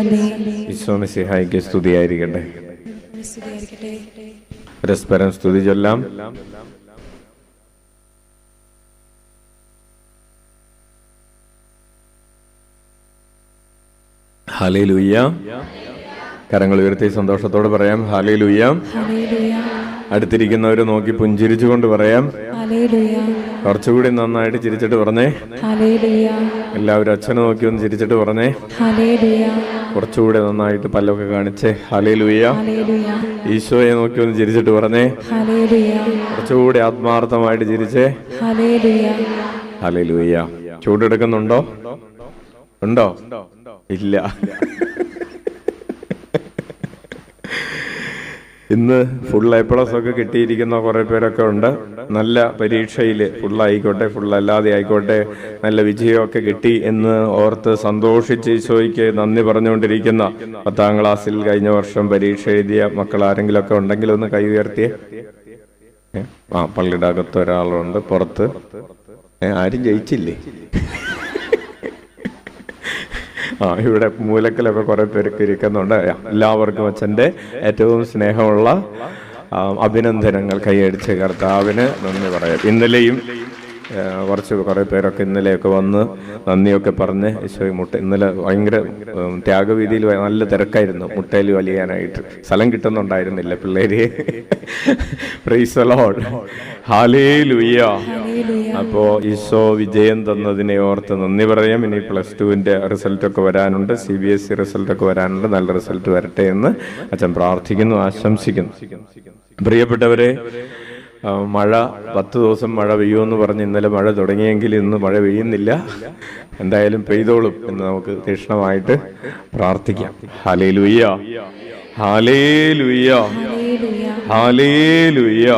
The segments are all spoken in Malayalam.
ഈശോ മിശിഹായ്ക്ക് സ്തുതിയായിരിക്കട്ടെ. പരസ്പരം സ്തുതി ചൊല്ലാം. ഹല്ലേലൂയ. കരങ്ങൾ ഉയർത്തി സന്തോഷത്തോടെ പറയാം ഹല്ലേലൂയ. അടുത്തിരിക്കുന്നവര് നോക്കി പുഞ്ചിരിച്ചുകൊണ്ട് പറയാം. കുറച്ചുകൂടി നന്നായിട്ട് ചിരിച്ചിട്ട് പറഞ്ഞേ. എല്ലാവരും അച്ഛനെ നോക്കി ഒന്ന് ചിരിച്ചിട്ട് പറഞ്ഞേ. കുറച്ചുകൂടി നന്നായിട്ട് പല്ലൊക്കെ കാണിച്ചേ. ഹല്ലേലൂയ. ഈശോയെ നോക്കി ഒന്ന് ചിരിച്ചിട്ട് പറഞ്ഞേ. കുറച്ചുകൂടി ആത്മാർത്ഥമായിട്ട് ചിരിച്ചേ. ഹല്ലേലൂയ. ചൂടെടുക്കുന്നുണ്ടോ? ഉണ്ടോ? ഇല്ല. ഇന്ന് ഫുൾ എ പ്ലസ് ഒക്കെ കിട്ടിയിരിക്കുന്ന കുറെ പേരൊക്കെ ഉണ്ട്. നല്ല പരീക്ഷയിൽ ഫുള്ളായിക്കോട്ടെ, ഫുള്ളല്ലാതെ ആയിക്കോട്ടെ, നല്ല വിജയമൊക്കെ കിട്ടി എന്ന് ഓർത്ത് സന്തോഷിച്ച് ഈശോയ്ക്ക് നന്ദി പറഞ്ഞുകൊണ്ടിരിക്കുന്ന 10ാം ക്ലാസ്സിൽ കഴിഞ്ഞ വർഷം പരീക്ഷ എഴുതിയ മക്കൾ ആരെങ്കിലും ഒക്കെ ഉണ്ടെങ്കിൽ ഒന്ന് കൈ ഉയർത്തിയേ. പള്ളിയുടെ അകത്ത് ഒരാളുണ്ട്, പുറത്ത്. ആരും ജയിച്ചില്ലേ? ഇവിടെ മൂലക്കലൊക്കെ കുറെ പേർക്ക് ഇരിക്കുന്നുണ്ട്. എല്ലാവർക്കും അച്ഛൻ്റെ ഏറ്റവും സ്നേഹമുള്ള അഭിനന്ദനങ്ങൾ. കൈയടിച്ച് കർത്താവിന് നന്ദി പറയാം. ഇന്നലെയും കുറെ പേരൊക്കെ ഇന്നലെയൊക്കെ വന്ന് നന്ദിയൊക്കെ പറഞ്ഞ് ഈശോയെ ഇന്നലെ ഭയങ്കര ത്യാഗവീതിയിൽ നല്ല തിരക്കായിരുന്നു. മുട്ടയിൽ വലിയാനായിട്ട് സ്ഥലം കിട്ടുന്നുണ്ടായിരുന്നില്ല പിള്ളേര്. Price the Lord. ഹല്ലേലൂയ. അപ്പോ ഈശോ വിജയം തന്നതിനെ ഓർത്ത് നന്ദി പറയാം. ഇനി +2 റിസൾട്ടൊക്കെ വരാനുണ്ട്, CBSE റിസൾട്ടൊക്കെ വരാനുണ്ട്. നല്ല റിസൾട്ട് വരട്ടെ എന്ന് അച്ഛൻ പ്രാർത്ഥിക്കുന്നു, ആശംസിക്കുന്നു. പ്രിയപ്പെട്ടവരെ, മഴ 10 ദിവസം മഴ പെയ്യുമെന്ന് പറഞ്ഞ് ഇന്നലെ മഴ തുടങ്ങിയെങ്കിൽ ഇന്ന് മഴ പെയ്യുന്നില്ല. എന്തായാലും പെയ്തോളും എന്ന് നമുക്ക് തീക്ഷ്ണമായിട്ട് പ്രാർത്ഥിക്കാം. Hallelujah, hallelujah, hallelujah.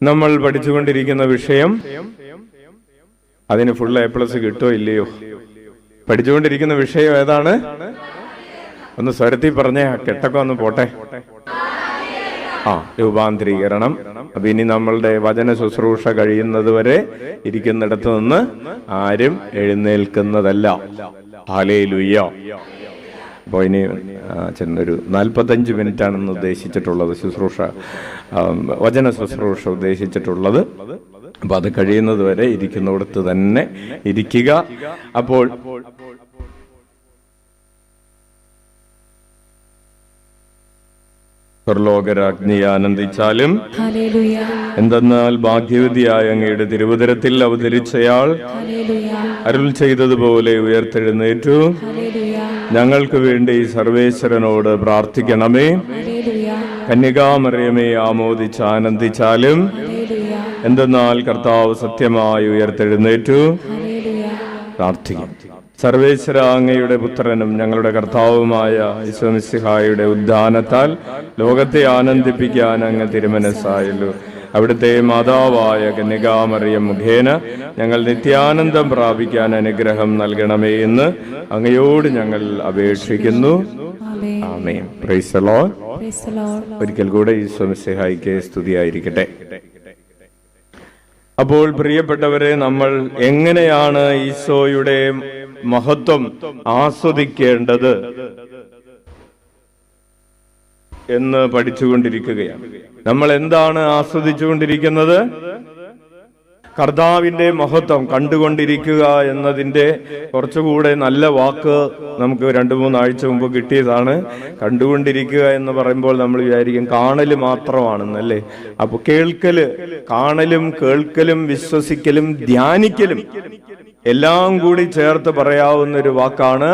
നമ്മൾ പഠിച്ചുകൊണ്ടിരിക്കുന്ന വിഷയം, അതിന് ഫുൾ A+ കിട്ടോ ഇല്ലയോ? പഠിച്ചുകൊണ്ടിരിക്കുന്ന വിഷയം ഏതാണ്? ഒന്ന് സ്വരത്തിൽ പറഞ്ഞേ, കെട്ടൊക്കെ ഒന്ന് പോട്ടെ. രൂപാന്തരീകരണം. അപ്പൊ ഇനി നമ്മളുടെ വചന ശുശ്രൂഷ കഴിയുന്നത് വരെ ഇരിക്കുന്നിടത്ത് നിന്ന് ആരും എഴുന്നേൽക്കുന്നതല്ല. ഹല്ലേലൂയ. അപ്പോൾ ഇനി ഒരു 45 മിനിറ്റാണെന്ന് ഉദ്ദേശിച്ചിട്ടുള്ളത് ശുശ്രൂഷ, വചന ശുശ്രൂഷ ഉദ്ദേശിച്ചിട്ടുള്ളത്. അപ്പൊ അത് കഴിയുന്നത് വരെ ഇരിക്കുന്നിടത്ത് തന്നെ ഇരിക്കുക. അപ്പോൾ സ്വർലോകരാജ്ഞി ആനന്ദിച്ചാലും, എന്തെന്നാൽ ഭാഗ്യവതിയായ അങ്ങയുടെ തിരുവുദരത്തിൽ അവതരിച്ചയാൾ അരുൾ ചെയ്തതുപോലെ ഉയർത്തെഴുന്നേറ്റു. ഞങ്ങൾക്ക് വേണ്ടി സർവേശ്വരനോട് പ്രാർത്ഥിക്കണമേ. കന്യകാമറിയമേ ആമോദിച്ച് ആനന്ദിച്ചാലും, എന്തെന്നാൽ കർത്താവ് സത്യമായി ഉയർത്തെഴുന്നേറ്റു. പ്രാർത്ഥിക്കും. സർവേശ്വര, അങ്ങയുടെ പുത്രനും ഞങ്ങളുടെ കർത്താവുമായ ഈശോ മിശിഹായുടെ ഉദ്ധാനത്താൽ ലോകത്തെ ആനന്ദിപ്പിക്കാൻ അങ്ങ് തിരുമനസ്സായല്ലോ. അവിടുത്തെ മാതാവായ കന്യകാമറിയം മുഖേന ഞങ്ങൾ നിത്യാനന്ദം പ്രാപിക്കാൻ അനുഗ്രഹം നൽകണമേ എന്ന് അങ്ങയോട് ഞങ്ങൾ അപേക്ഷിക്കുന്നു. ആമേൻ. Praise the Lord. ഒരിക്കൽ കൂടെ ഈശോ മിശിഹായ്ക്ക് സ്തുതിയായിരിക്കട്ടെ. അപ്പോൾ പ്രിയപ്പെട്ടവരെ, നമ്മൾ എങ്ങനെയാണ് ഈശോയുടെ മഹത്വം ആസ്വദിക്കേണ്ടത് എന്ന് പഠിച്ചുകൊണ്ടിരിക്കുകയാണ്. നമ്മൾ എന്താണ് ആസ്വദിച്ചുകൊണ്ടിരിക്കുന്നത്? കർത്താവിന്റെ മഹത്വം കണ്ടുകൊണ്ടിരിക്കുക എന്നതിന്റെ കുറച്ചുകൂടെ നല്ല വാക്ക് നമുക്ക് 2-3 ആഴ്ച മുമ്പ് കിട്ടിയതാണ്. കണ്ടുകൊണ്ടിരിക്കുക എന്ന് പറയുമ്പോൾ നമ്മൾ വിചാരിക്കും കാണല് മാത്രമാണെന്നല്ലേ. അപ്പൊ കാണലും കേൾക്കലും വിശ്വസിക്കലും ധ്യാനിക്കലും എല്ലാം കൂടി ചേർത്ത് പറയാവുന്ന ഒരു വാക്കാണ്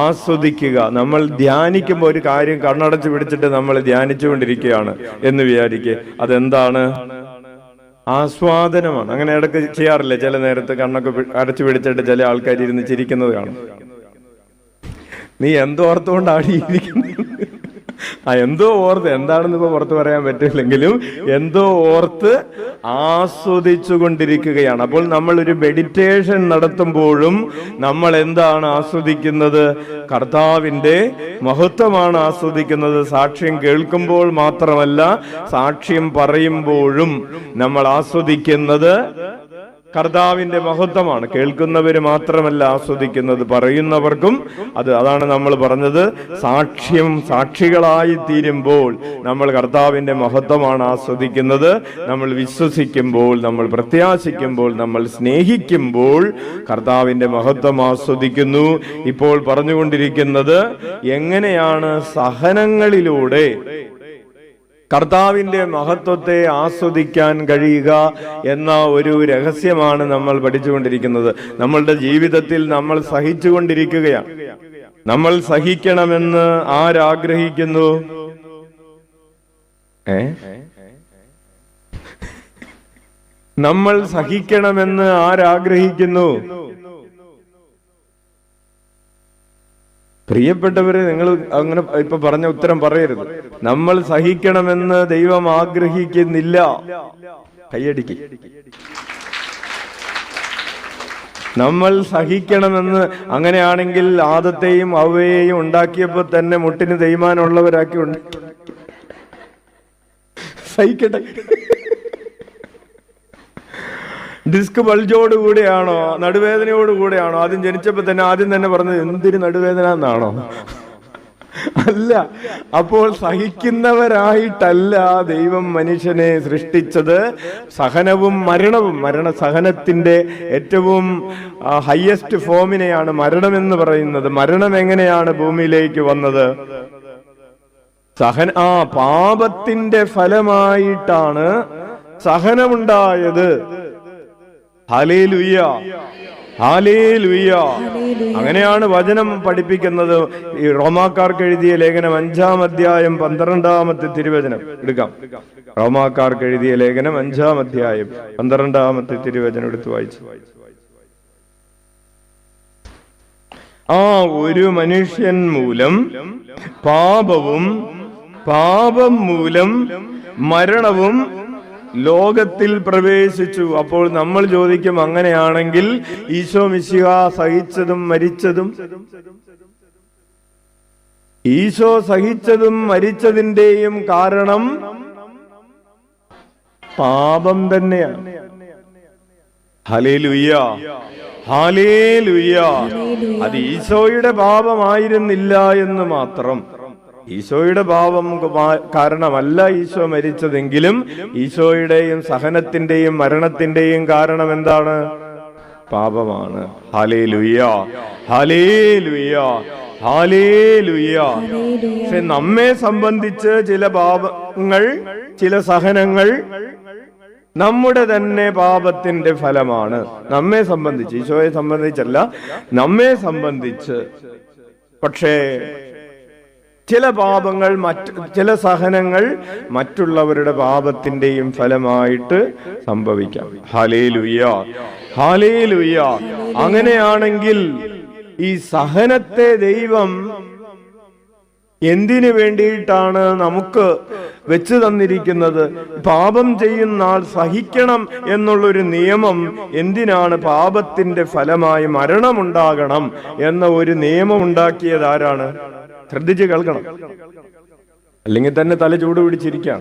ആസ്വദിക്കുക. നമ്മൾ ധ്യാനിക്കുമ്പോൾ ഒരു കാര്യം കണ്ണടച്ച് പിടിച്ചിട്ട് നമ്മൾ ധ്യാനിച്ചുകൊണ്ടിരിക്കുകയാണ് എന്ന് വിചാരിക്കുക. അതെന്താണ്? ആസ്വാദനമാണ്. അങ്ങനെ ഇടയ്ക്ക് ചെയ്യാറില്ല. ചില നേരത്ത് കണ്ണൊക്കെ അടച്ചു പിടിച്ചിട്ട് ചില ആൾക്കാർ ഇരുന്ന് ചിരിക്കുന്നത് കാണും. നീ എന്തോർത്തുകൊണ്ടാണ് ഇരിക്കുന്നത്? എന്തോ ഓർത്ത്, എന്താണെന്ന് ഇപ്പൊ പുറത്ത് പറയാൻ പറ്റില്ലെങ്കിലും എന്തോ ഓർത്ത് ആസ്വദിച്ചു കൊണ്ടിരിക്കുകയാണ്. അപ്പോൾ നമ്മൾ ഒരു മെഡിറ്റേഷൻ നടത്തുമ്പോഴും നമ്മൾ എന്താണ് ആസ്വദിക്കുന്നത്? കർത്താവിന്റെ മഹത്വമാണ് ആസ്വദിക്കുന്നത്. സാക്ഷ്യം കേൾക്കുമ്പോൾ മാത്രമല്ല, സാക്ഷ്യം പറയുമ്പോഴും നമ്മൾ ആസ്വദിക്കുന്നത് കർത്താവിന്റെ മഹത്വമാണ്. കേൾക്കുന്നവര് മാത്രമല്ല ആസ്വദിക്കുന്നത്, പറയുന്നവർക്കും അതാണ് നമ്മൾ പറഞ്ഞത്. സാക്ഷികളായി തീരുമ്പോൾ നമ്മൾ കർത്താവിന്റെ മഹത്വമാണ് ആസ്വദിക്കുന്നത്. നമ്മൾ വിശ്വസിക്കുമ്പോൾ, നമ്മൾ പ്രത്യാശിക്കുമ്പോൾ, നമ്മൾ സ്നേഹിക്കുമ്പോൾ കർത്താവിന്റെ മഹത്വം ആസ്വദിക്കുന്നു. ഇപ്പോൾ പറഞ്ഞുകൊണ്ടിരിക്കുന്നത് എങ്ങനെയാണ് സഹനങ്ങളിലൂടെ കർത്താവിന്റെ മഹത്വത്തെ ആസ്വദിക്കാൻ കഴിയുക എന്ന ഒരു രഹസ്യമാണ് നമ്മൾ പഠിച്ചുകൊണ്ടിരിക്കുന്നത്. നമ്മളുടെ ജീവിതത്തിൽ നമ്മൾ സഹിച്ചുകൊണ്ടിരിക്കുകയാണ്. നമ്മൾ സഹിക്കണമെന്ന് ആരാഗ്രഹിക്കുന്നു? നമ്മൾ സഹിക്കണമെന്ന് ആരാഗ്രഹിക്കുന്നു? പ്രിയപ്പെട്ടവരെ, നിങ്ങൾ അങ്ങനെ ഇപ്പൊ പറഞ്ഞ ഉത്തരം പറയരുത്. നമ്മൾ സഹിക്കണമെന്ന് ദൈവം ആഗ്രഹിക്കുന്നില്ല. കയ്യടിക്ക്. നമ്മൾ സഹിക്കണമെന്ന്, അങ്ങനെയാണെങ്കിൽ ആദത്തെയും ഹവ്വയെയും ഉണ്ടാക്കിയപ്പോ തന്നെ മുട്ടിന് തേയ്മാനമുള്ളവരാക്കി ഉണ്ട്. സഹിക്കട്ടെ. ഡിസ്ക് ബൾജോട് കൂടെയാണോ, നടുവേദനയോട് കൂടെയാണോ ആദ്യം ജനിച്ചപ്പോ തന്നെ പറഞ്ഞത് എന്തിന് നടുവേദന എന്നാണോ? അല്ല. അപ്പോൾ സഹിക്കുന്നവരായിട്ടല്ല ദൈവം മനുഷ്യനെ സൃഷ്ടിച്ചത്. സഹനവും മരണവും, സഹനത്തിന്റെ ഏറ്റവും ഹയസ്റ്റ് ഫോമിനെയാണ് മരണമെന്ന് പറയുന്നത്. മരണം എങ്ങനെയാണ് ഭൂമിയിലേക്ക് വന്നത്? പാപത്തിന്റെ ഫലമായിട്ടാണ് സഹനമുണ്ടായത്. Hallelujah, hallelujah. അങ്ങനെയാണ് വചനം പഠിപ്പിക്കുന്നത്. ഈ റോമാക്കാർക്ക് എഴുതിയ ലേഖനം 5-ാം അധ്യായം 12-ാമത്തെ തിരുവചനം എടുക്കാം. റോമാക്കാർക്ക് എഴുതിയ ലേഖനം 5-ാം അധ്യായം 12-ാമത്തെ തിരുവചനം എടുത്തു വായിച്ചു. ഒരു മനുഷ്യൻ മൂലം പാപവും, പാപം മൂലം മരണവും ലോകത്തിൽ പ്രവേശിച്ചു. അപ്പോൾ നമ്മൾ ചോദിക്കും, അങ്ങനെയാണെങ്കിൽ ഈശോ മിശിഹ സഹിച്ചതും മരിച്ചതിന്റെയും കാരണം പാപം തന്നെയാണ്. Hallelujah, hallelujah. അത് ഈശോയുടെ പാപമായിരുന്നില്ല എന്ന് മാത്രം. ഈശോയുടെ പാപം കാരണമല്ല ഈശോ മരിച്ചതെങ്കിലും ഈശോയുടെയും സഹനത്തിന്റെയും മരണത്തിന്റെയും കാരണം എന്താണ്? പാപമാണ്. Hallelujah, hallelujah, hallelujah. പക്ഷെ നമ്മെ സംബന്ധിച്ച് ചില പാപങ്ങൾ, ചില സഹനങ്ങൾ നമ്മുടെ തന്നെ പാപത്തിന്റെ ഫലമാണ്. നമ്മെ സംബന്ധിച്ച്, ഈശോയെ സംബന്ധിച്ചല്ല, നമ്മെ സംബന്ധിച്ച്. പക്ഷേ ചില പാപങ്ങൾ, ചില സഹനങ്ങൾ മറ്റുള്ളവരുടെ പാപത്തിന്റെയും ഫലമായിട്ട് സംഭവിക്കാം. Hallelujah, hallelujah. അങ്ങനെയാണെങ്കിൽ ഈ സഹനത്തെ ദൈവം എന്തിനു വേണ്ടിയിട്ടാണ് നമുക്ക് വെച്ച് തന്നിരിക്കുന്നത്? പാപം ചെയ്യുന്ന ആൾ സഹിക്കണം എന്നുള്ളൊരു നിയമം എന്തിനാണ്? പാപത്തിന്റെ ഫലമായി മരണമുണ്ടാകണം എന്ന ഒരു നിയമം ഉണ്ടാക്കിയത് ആരാണ്? ശ്രദ്ധിച്ച് കേൾക്കണം, അല്ലെങ്കിൽ തന്നെ തല ചൂട് പിടിച്ചിരിക്കാം.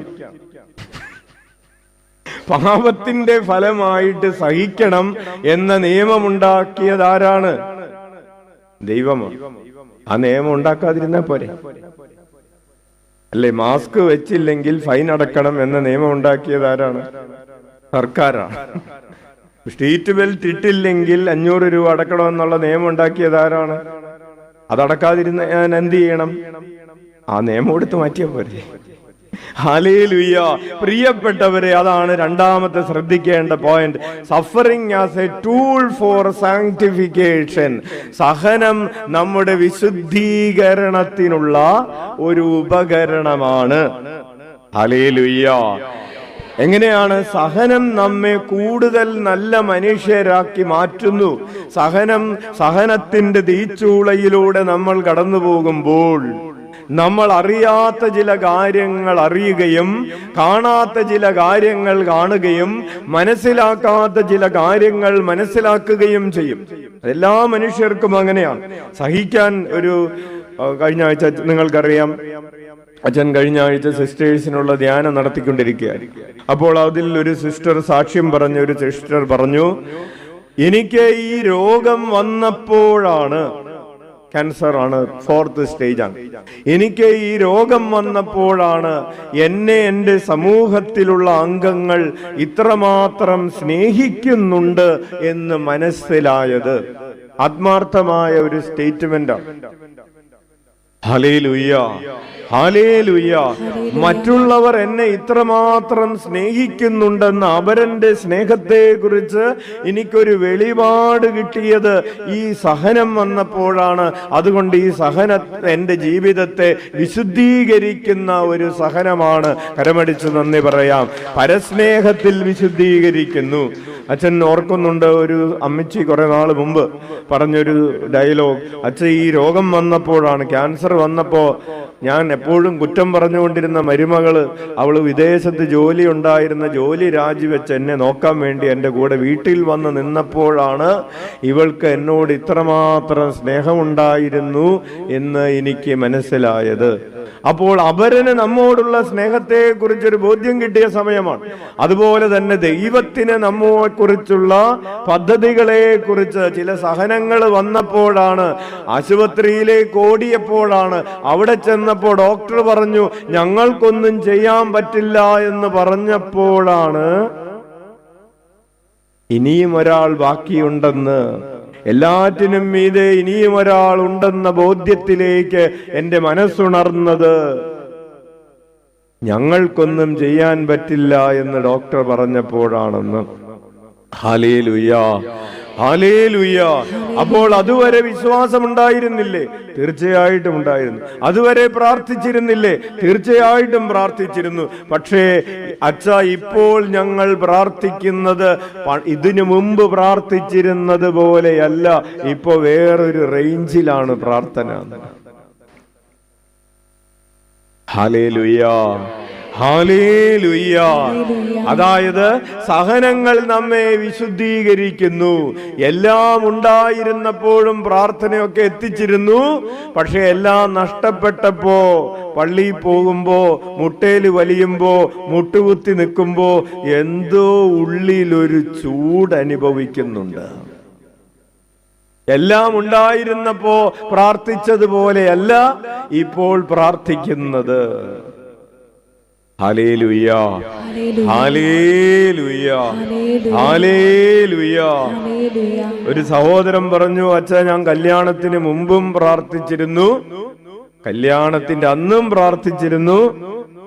പാപത്തിന്റെ ഫലമായിട്ട് സഹിക്കണം എന്ന നിയമമുണ്ടാക്കിയത് ആരാണ്? ദൈവമാണ്. ആ നിയമം ഉണ്ടാക്കാതിരുന്നാ പോരെ? അല്ലെ, മാസ്ക് വെച്ചില്ലെങ്കിൽ ഫൈൻ അടക്കണം എന്ന നിയമം ഉണ്ടാക്കിയത് ആരാണ്? സർക്കാരാണ്. സ്ട്രീറ്റ് ബെൽറ്റ് ഇട്ടില്ലെങ്കിൽ 500 രൂപ അടക്കണമെന്നുള്ള നിയമം ഉണ്ടാക്കിയത് ആരാണ്? അതടക്കാതിരുന്ന ഞാൻ എന്ത് ചെയ്യണം? ആ നിയമം എടുത്ത് മാറ്റിയാ പോരെ? ഹല്ലേലൂയ. പ്രിയപ്പെട്ടവരെ, അതാണ് രണ്ടാമത്തെ ശ്രദ്ധിക്കേണ്ട point. Suffering as A tool for sanctification. സഹനം നമ്മുടെ വിശുദ്ധീകരണത്തിനുള്ള ഒരു ഉപകരണമാണ്. ഹല്ലേലൂയ. എങ്ങനെയാണ് സഹനം നമ്മെ കൂടുതൽ നല്ല മനുഷ്യരാക്കി മാറ്റുന്നു? സഹനത്തിന്റെ തീച്ചൂളയിലൂടെ നമ്മൾ കടന്നു പോകുമ്പോൾ നമ്മൾ അറിയാത്ത ചില കാര്യങ്ങൾ അറിയുകയും കാണാത്ത ചില കാര്യങ്ങൾ കാണുകയും മനസ്സിലാക്കാത്ത ചില കാര്യങ്ങൾ മനസ്സിലാക്കുകയും ചെയ്യും. എല്ലാ മനുഷ്യർക്കും അങ്ങനെയാണ്. സഹിക്കാൻ കഴിഞ്ഞ ആഴ്ച നിങ്ങൾക്കറിയാം, അച്ഛൻ കഴിഞ്ഞ ആഴ്ച സിസ്റ്റേഴ്സിനുള്ള ധ്യാനം നടത്തിക്കൊണ്ടിരിക്കുകയാണ്. അപ്പോൾ അതിൽ ഒരു സിസ്റ്റർ സാക്ഷ്യം പറഞ്ഞ ഒരു സിസ്റ്റർ പറഞ്ഞു, എനിക്ക് ഈ രോഗം വന്നപ്പോഴാണ്, ക്യാൻസർ ആണ്, 4th സ്റ്റേജ് ആണ്, എനിക്ക് ഈ രോഗം വന്നപ്പോഴാണ് എന്നെ എൻ്റെ സമൂഹത്തിലുള്ള അംഗങ്ങൾ ഇത്രമാത്രം സ്നേഹിക്കുന്നുണ്ട് എന്ന് മനസ്സിലായത്. ആത്മാർത്ഥമായ ഒരു സ്റ്റേറ്റ്മെന്റാണ്. Hallelujah, hallelujah. മറ്റുള്ളവർ എന്നെ ഇത്രമാത്രം സ്നേഹിക്കുന്നുണ്ടെന്ന് അവരന്റെ സ്നേഹത്തെ കുറിച്ച് എനിക്കൊരു വെളിപാട് കിട്ടിയത് ഈ സഹനം വന്നപ്പോഴാണ്. അതുകൊണ്ട് ഈ സഹനം എൻ്റെ ജീവിതത്തെ വിശുദ്ധീകരിക്കുന്ന ഒരു സഹനമാണ്. കരമടിച്ച് നന്ദി പറയാം. പരസ്നേഹത്തിൽ വിശുദ്ധീകരിക്കുന്നു. അച്ഛൻ ഓർക്കുന്നുണ്ട്, ഒരു അമ്മച്ചി കുറെ നാൾ മുമ്പ് പറഞ്ഞൊരു ഡയലോഗ്. അച്ഛൻ ഈ രോഗം വന്നപ്പോഴാണ്, ക്യാൻസർ വന്നപ്പോ ഞാൻ എപ്പോഴും കുറ്റം പറഞ്ഞുകൊണ്ടിരുന്ന മരുമകള്, അവള് വിദേശത്ത് ജോലി ഉണ്ടായിരുന്ന ജോലി രാജിവെച്ച് എന്നെ നോക്കാൻ വേണ്ടി എൻ്റെ കൂടെ വീട്ടിൽ വന്ന് നിന്നപ്പോഴാണ് ഇവൾക്ക് എന്നോട് ഇത്രമാത്രം സ്നേഹമുണ്ടായിരുന്നു എന്ന് എനിക്ക് മനസ്സിലായത്. അപ്പോൾ അവരന് നമ്മോടുള്ള സ്നേഹത്തെ കുറിച്ചൊരു ബോധ്യം കിട്ടിയ സമയമാണ്. അതുപോലെ തന്നെ ദൈവത്തിന് നമ്മെ കുറിച്ചുള്ള പദ്ധതികളെ കുറിച്ച് ചില സഹനങ്ങൾ വന്നപ്പോഴാണ്, ആശുപത്രിയിലേക്ക് ഓടിയപ്പോഴാണ്, അവിടെ ചെന്നപ്പോൾ ഡോക്ടർ പറഞ്ഞു ഞങ്ങൾക്കൊന്നും ചെയ്യാൻ പറ്റില്ല എന്ന് പറഞ്ഞപ്പോഴാണ് ഇനിയും ഒരാൾ ബാക്കിയുണ്ടെന്ന്, എല്ലാറ്റിനും മീതെ ഇനിയും ഒരാൾ ഉണ്ടെന്ന ബോധ്യത്തിലേക്ക് എൻ്റെ മനസ്സുണർന്നത്. ഞങ്ങൾക്കൊന്നും ചെയ്യാൻ പറ്റില്ല എന്ന് ഡോക്ടർ പറഞ്ഞപ്പോഴാണെന്ന്. Hallelujah, hallelujah. അപ്പോൾ അതുവരെ വിശ്വാസമുണ്ടായിരുന്നില്ലേ? തീർച്ചയായിട്ടും ഉണ്ടായിരുന്നു. അതുവരെ പ്രാർത്ഥിച്ചിരുന്നില്ലേ? തീർച്ചയായിട്ടും പ്രാർത്ഥിച്ചിരുന്നു. പക്ഷേ അച്ഛ, ഇപ്പോൾ ഞങ്ങൾ പ്രാർത്ഥിക്കുന്നത് ഇതിനു മുമ്പ് പ്രാർത്ഥിച്ചിരുന്നത് പോലെയല്ല. ഇപ്പൊ വേറൊരു റേഞ്ചിലാണ് പ്രാർത്ഥന. Hallelujah, hallelujah. അതായത് സഹനങ്ങൾ നമ്മെ വിശുദ്ധീകരിക്കുന്നു. എല്ലാം ഉണ്ടായിരുന്നപ്പോഴും പ്രാർത്ഥനയൊക്കെ എത്തിച്ചിരുന്നു. പക്ഷെ എല്ലാം നഷ്ടപ്പെട്ടപ്പോ, പള്ളിയിൽ പോകുമ്പോ, മുട്ടേല് വലിയുമ്പോ, മുട്ടുകുത്തി നിൽക്കുമ്പോ എന്തോ ഉള്ളിലൊരു ചൂട് അനുഭവിക്കുന്നുണ്ട്. എല്ലാം ഉണ്ടായിരുന്നപ്പോ പ്രാർത്ഥിച്ചതുപോലെയല്ല ഇപ്പോൾ പ്രാർത്ഥിക്കുന്നത്. Hallelujah, hallelujah, hallelujah. ഒരു സഹോദരൻ പറഞ്ഞു, അച്ഛാ, ഞാൻ കല്യാണത്തിന് മുമ്പും പ്രാർത്ഥിച്ചിരുന്നു, കല്യാണത്തിന്റെ അന്നും പ്രാർത്ഥിച്ചിരുന്നു,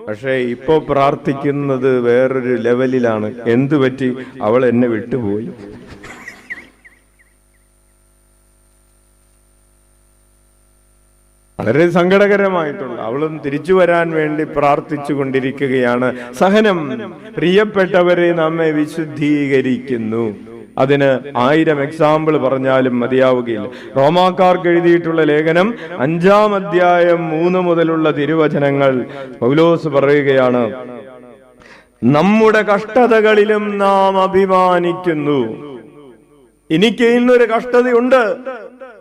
പക്ഷെ ഇപ്പൊ പ്രാർത്ഥിക്കുന്നത് വേറൊരു ലെവലിലാണ്. എന്തു പറ്റി? അവൾ എന്നെ വിട്ടുപോയി. വളരെ സങ്കടകരമായിട്ടുള്ള, അവളും തിരിച്ചു വരാൻ വേണ്ടി പ്രാർത്ഥിച്ചു കൊണ്ടിരിക്കുകയാണ്. സഹനം, പ്രിയപ്പെട്ടവരെ, നമ്മെ വിശുദ്ധീകരിക്കുന്നു. അതിന് 1000 എക്സാമ്പിൾ പറഞ്ഞാലും മതിയാവുകയില്ല. റോമാക്കാർക്ക് എഴുതിയിട്ടുള്ള ലേഖനം 5-ാം അധ്യായം 3 മുതലുള്ള തിരുവചനങ്ങൾ പൗലോസ് പറയുകയാണ്, നമ്മുടെ കഷ്ടതകളിലും നാം അഭിമാനിക്കുന്നു. എനിക്ക് ഇന്നൊരു കഷ്ടതയുണ്ട്.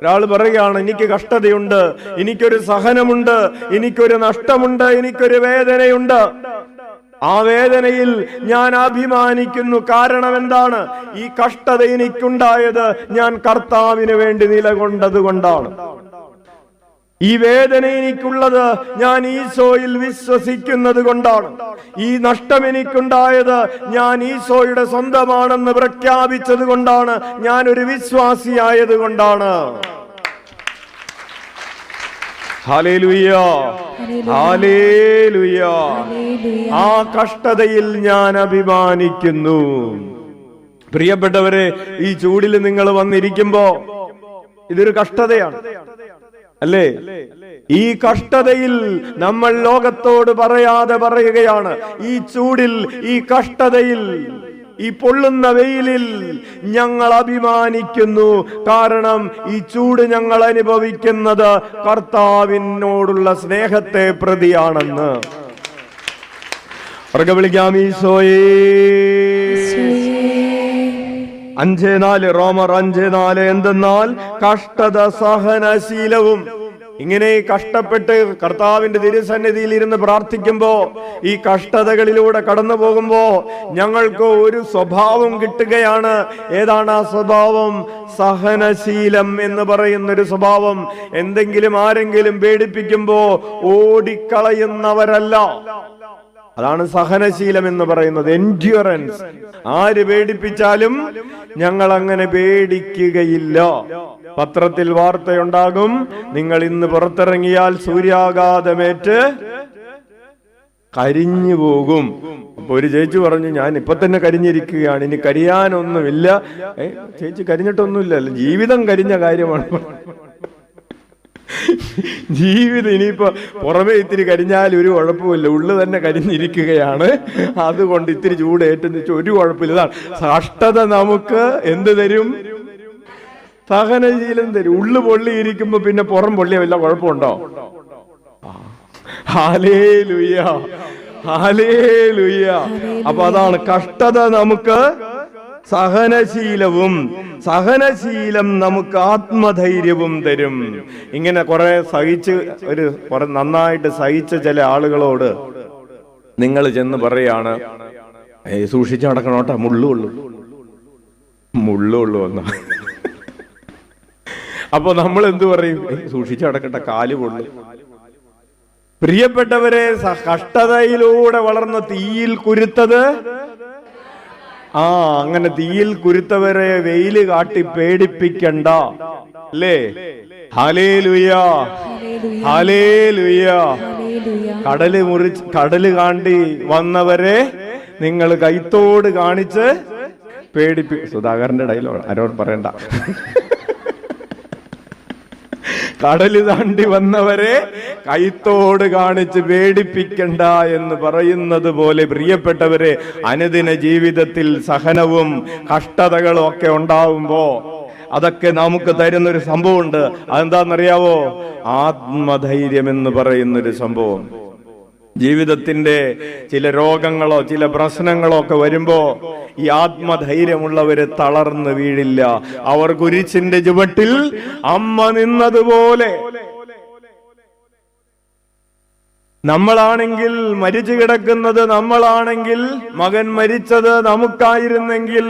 ഒരാൾ പറയുകയാണ്, എനിക്ക് കഷ്ടതയുണ്ട്, എനിക്കൊരു സഹനമുണ്ട്, എനിക്കൊരു നഷ്ടമുണ്ട്, എനിക്കൊരു വേദനയുണ്ട്. ആ വേദനയിൽ ഞാൻ അഭിമാനിക്കുന്നു. കാരണം എന്താണ്? ഈ കഷ്ടത എനിക്കുണ്ടായത് ഞാൻ കർത്താവിന് വേണ്ടി നിലകൊണ്ടത് കൊണ്ടാണ്. ഈ വേദന എനിക്കുള്ളത് ഞാൻ ഈശോയിൽ വിശ്വസിക്കുന്നത് കൊണ്ടാണ്. ഈ നഷ്ടം എനിക്കുണ്ടായത് ഞാൻ ഈശോയുടെ സ്വന്തമാണെന്ന് പ്രഖ്യാപിച്ചത് കൊണ്ടാണ്. ഞാൻ ഒരു വിശ്വാസിയായത് കൊണ്ടാണ്. Hallelujah, hallelujah. ആ കഷ്ടതയിൽ ഞാൻ അഭിമാനിക്കുന്നു. പ്രിയപ്പെട്ടവരെ, ഈ ചൂടിൽ നിങ്ങൾ വന്നിരിക്കുമ്പോ ഇതൊരു കഷ്ടതയാണ്, അല്ലേ? ഈ കഷ്ടതയിൽ നമ്മൾ ലോകത്തോട് പറയാതെ പറയുകയാണ്, ഈ ചൂടിൽ, ഈ കഷ്ടതയിൽ, ഈ പൊള്ളുന്ന വെയിലിൽ ഞങ്ങൾ അഭിമാനിക്കുന്നു. കാരണം ഈ ചൂട് ഞങ്ങൾ അനുഭവിക്കുന്നത് കർത്താവിനോടുള്ള സ്നേഹത്തെ പ്രതിയാണെന്ന്. അവർക്ക് വിളിക്കാം, ഈശോയേ. 5:4 റോമർ 5:4. എന്തെന്നാൽ കഷ്ടത സഹനശീലവും. ഇങ്ങനെ കഷ്ടപ്പെട്ട് കർത്താവിന്റെ തിരുസന്നിധിയിൽ ഇരുന്ന് പ്രാർത്ഥിക്കുമ്പോ, ഈ കഷ്ടതകളിലൂടെ കടന്നു പോകുമ്പോ ഞങ്ങൾക്ക് ഒരു സ്വഭാവം കിട്ടുകയാണ്. ഏതാണ് ആ സ്വഭാവം? സഹനശീലം എന്ന് പറയുന്നൊരു സ്വഭാവം. എന്തെങ്കിലും ആരെങ്കിലും പേടിപ്പിക്കുമ്പോ ഓടിക്കളയുന്നവരല്ല. അതാണ് സഹനശീലം എന്ന് പറയുന്നത്, എൻഡ്യൂറൻസ്. ആര് പേടിപ്പിച്ചാലും ഞങ്ങൾ അങ്ങനെ പേടിക്കുകയില്ല. പത്രത്തിൽ വാർത്തയുണ്ടാകും, നിങ്ങൾ ഇന്ന് പുറത്തിറങ്ങിയാൽ സൂര്യാഘാതമേറ്റ് കരിഞ്ഞു പോകും. അപ്പൊ ഒരു ചേച്ചി പറഞ്ഞു, ഞാൻ ഇപ്പൊ തന്നെ കരിഞ്ഞിരിക്കുകയാണ്, ഇനി കരിയാനൊന്നുമില്ല. ചേച്ചി കരിഞ്ഞിട്ടൊന്നുമില്ലല്ലോ, ജീവിതം കരിഞ്ഞ കാര്യമാണ്. ജീവിതം ഇനിയിപ്പോ പുറമെ ഇത്തിരി കരിഞ്ഞാൽ ഒരു കുഴപ്പമില്ല, ഉള്ളു തന്നെ കരിഞ്ഞിരിക്കുകയാണ്. അതുകൊണ്ട് ഇത്തിരി ചൂടേറ്റെന്ന് വെച്ചാൽ ഒരു കുഴപ്പമില്ല. ഇതാണ് കഷ്ടത. നമുക്ക് എന്ത് തരും? സഹനശീലം തരും. ഉള്ളു പൊള്ളിയിരിക്കുമ്പോ പിന്നെ പുറം പൊള്ളിയ വല്ല കുഴപ്പമുണ്ടോ? Hallelujah, hallelujah. അപ്പൊ അതാണ് കഷ്ടത നമുക്ക് സഹനശീലവും, സഹനശീലം നമുക്ക് ആത്മധൈര്യവും തരും. ഇങ്ങനെ കുറെ സഹിച്ച് കുറെ നന്നായിട്ട് സഹിച്ച ചില ആളുകളോട് നിങ്ങൾ ചെന്ന് പറയാണ്, സൂക്ഷിച്ചു നടക്കണോട്ടാ, മുള്ളുള്ളൂ വന്ന. അപ്പൊ നമ്മൾ എന്തു പറയും? സൂക്ഷിച്ചു നടക്കട്ടെ, കാല് കൊള്ളു. പ്രിയപ്പെട്ടവരെ, കഷ്ടതയിലൂടെ വളർന്ന തീയിൽ കുരുത്തത്, അങ്ങനെ തീയിൽ കുരുത്തവരെ വെയില് കാട്ടി പേടിപ്പിക്കണ്ട, അല്ലേ? Hallelujah, hallelujah. കടല് കാണ്ടി വന്നവരെ നിങ്ങൾ കൈത്തോട് കാണിച്ച് സുധാകരന്റെ ഡയലോഗ് ആരോട് പറയണ്ട. കടല് താണ്ടി വന്നവരെ കൈത്തോട് കാണിച്ച് പേടിപ്പിക്കണ്ട എന്ന് പറയുന്നത് പോലെ, പ്രിയപ്പെട്ടവരെ, അനുദിന ജീവിതത്തിൽ സഹനവും കഷ്ടതകളും ഒക്കെ ഉണ്ടാവുമ്പോ അതൊക്കെ നമുക്ക് തരുന്നൊരു സംഭവമുണ്ട്. അതെന്താണെന്നറിയാവോ? ആത്മധൈര്യം എന്ന് പറയുന്നൊരു സംഭവം. ജീവിതത്തിന്റെ ചില രോഗങ്ങളോ ചില പ്രശ്നങ്ങളോ ഒക്കെ വരുമ്പോ ഈ ആത്മധൈര്യമുള്ളവര് തളർന്നു വീഴില്ല. അവർ കുരിശിന്റെ ചുവട്ടിൽ അമ്മ നിന്നതുപോലെ, നമ്മളാണെങ്കിൽ മരിച്ചു കിടക്കുന്നത്, നമ്മളാണെങ്കിൽ മകൻ മരിച്ചത് നമുക്കായിരുന്നെങ്കിൽ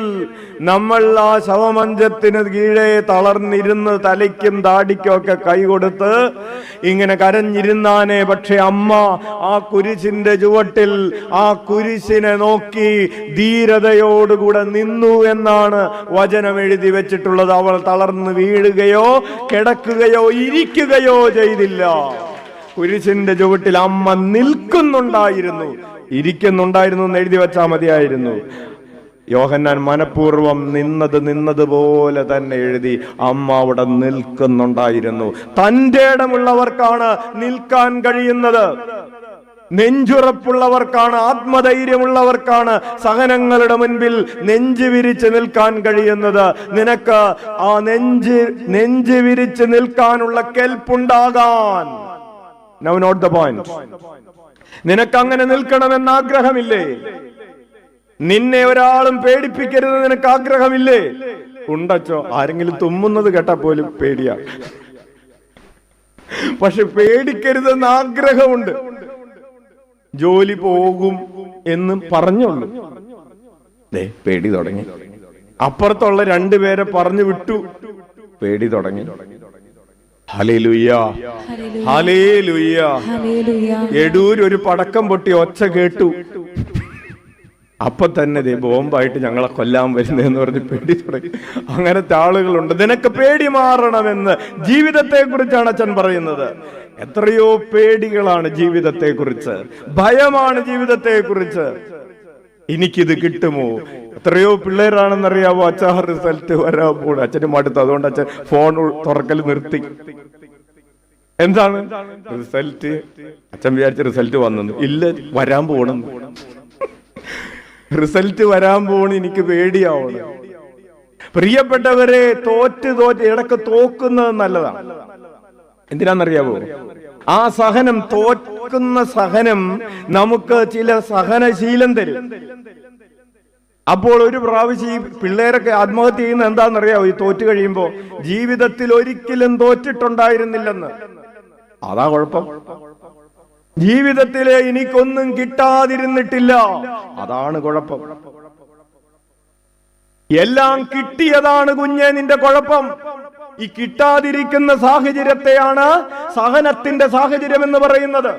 നമ്മൾ ആ ശവമഞ്ചത്തിന് കീഴെ തളർന്നിരുന്ന് തലയ്ക്കും താടിക്കും ഒക്കെ കൈകൊടുത്ത് ഇങ്ങനെ കരഞ്ഞിരുന്നാനേ. പക്ഷെ അമ്മ ആ കുരിശിന്റെ ചുവട്ടിൽ ആ കുരിശിനെ നോക്കി ധീരതയോടുകൂടെ നിന്നു എന്നാണ് വചനം എഴുതി വെച്ചിട്ടുള്ളത്. അവൾ തളർന്ന് വീഴുകയോ കിടക്കുകയോ ഇരിക്കുകയോ ചെയ്തില്ല. കുരിശിന്റെ ചുവട്ടിൽ അമ്മ നിൽക്കുന്നുണ്ടായിരുന്നു. ഇരിക്കുന്നുണ്ടായിരുന്നു എന്ന് എഴുതി വെച്ചാൽ മതിയായിരുന്നു. യോഹന്നാൻ മനഃപൂർവ്വം നിന്നതുപോലെ തന്നെ എഴുതി. അമ്മ അവിടെ നിൽക്കുന്നുണ്ടായിരുന്നു. തന്റെ ഇടമുള്ളവർക്കാണ് നിൽക്കാൻ കഴിയുന്നത്. നെഞ്ചുറപ്പുള്ളവർക്കാണ്, ആത്മധൈര്യമുള്ളവർക്കാണ് സഹനങ്ങളുടെ മുൻപിൽ നെഞ്ചു വിരിച്ച് നിൽക്കാൻ കഴിയുന്നത്. നിനക്ക് ആ നെഞ്ച് വിരിച്ച് നിൽക്കാനുള്ള കെൽപ്പുണ്ടാകാൻ, നൗ നോട്ട് ദ പോയിന്റ്. നിനക്ക് അങ്ങനെ നിൽക്കണമെന്ന് ആഗ്രഹമില്ലേ? നിന്നെ ഒരാളും പേടിപ്പിക്കരുത് നിനക്ക് ആഗ്രഹമില്ലേ? ഉണ്ടച്ചോ, ആരെങ്കിലും തുമ്മുന്നത് കേട്ടാ പോലും പേടിയാ. പക്ഷെ പേടിക്കരുതെന്ന് ആഗ്രഹമുണ്ട്. ജോലി പോകും എന്ന് പറഞ്ഞുള്ളൂ, പേടി തുടങ്ങി. അപ്പുറത്തുള്ള രണ്ടുപേരെ പറഞ്ഞു വിട്ടു, പേടി തുടങ്ങി. Hallelujah, hallelujah. എടൂര് ഒരു പടക്കം പൊട്ടി ഒച്ച കേട്ടു. അപ്പൊ തന്നെ ബോംബായിട്ട് ഞങ്ങളെ കൊല്ലാൻ വരുന്നതെന്ന് പറഞ്ഞ് പേടി തുടങ്ങി. അങ്ങനത്തെ ആളുകളുണ്ട്. നിനക്ക് പേടി മാറണമെന്ന് ജീവിതത്തെ കുറിച്ചാണ് അച്ഛൻ പറയുന്നത്. എത്രയോ പേടികളാണ് ജീവിതത്തെ കുറിച്ച്, ഭയമാണ് ജീവിതത്തെ കുറിച്ച്. എനിക്കിത് കിട്ടുമോ? എത്രയോ പിള്ളേരാണെന്നറിയാവോ അച്ഛാ റിസൾട്ട് വരാൻ പോണു. അച്ഛന് മടുത്തു, അതുകൊണ്ട് അച്ഛൻ ഫോൺ തുറക്കൽ നിർത്തി. എന്താണ് റിസൾട്ട്? അച്ഛൻ വിചാരിച്ച റിസൾട്ട് വന്നു, ഇല്ല വരാൻ പോണം. റിസൾട്ട് വരാൻ പോണ്, എനിക്ക് പേടിയാവണം. പ്രിയപ്പെട്ടവരെ, തോറ്റ് ഇടക്ക് തോക്കുന്നത് നല്ലതാണ്. എന്തിനാന്നറിയാവോ? ആ സഹനം, തോക്കുന്ന സഹനം നമുക്ക് ചില സഹനശീലം തരും. അപ്പോൾ ഒരു പ്രാവശ്യം ഈ പിള്ളേരൊക്കെ ആത്മഹത്യ ചെയ്യുന്ന എന്താണെന്നറിയാവോ? ഈ തോറ്റു കഴിയുമ്പോ ജീവിതത്തിൽ ഒരിക്കലും തോറ്റിട്ടുണ്ടായിരുന്നില്ലെന്ന്. അതാ കുഴപ്പം. ജീവിതത്തിലെ എനിക്കൊന്നും കിട്ടാതിരുന്നിട്ടില്ല, അതാണ് കുഴപ്പം. എല്ലാം കിട്ടിയതാണ് കുഞ്ഞെ നിന്റെ കുഴപ്പം. ഈ കിട്ടാതിരിക്കുന്ന സാഹചര്യത്തെയാണ് സഹനത്തിന്റെ സാഹചര്യം എന്ന് പറയുന്നത്.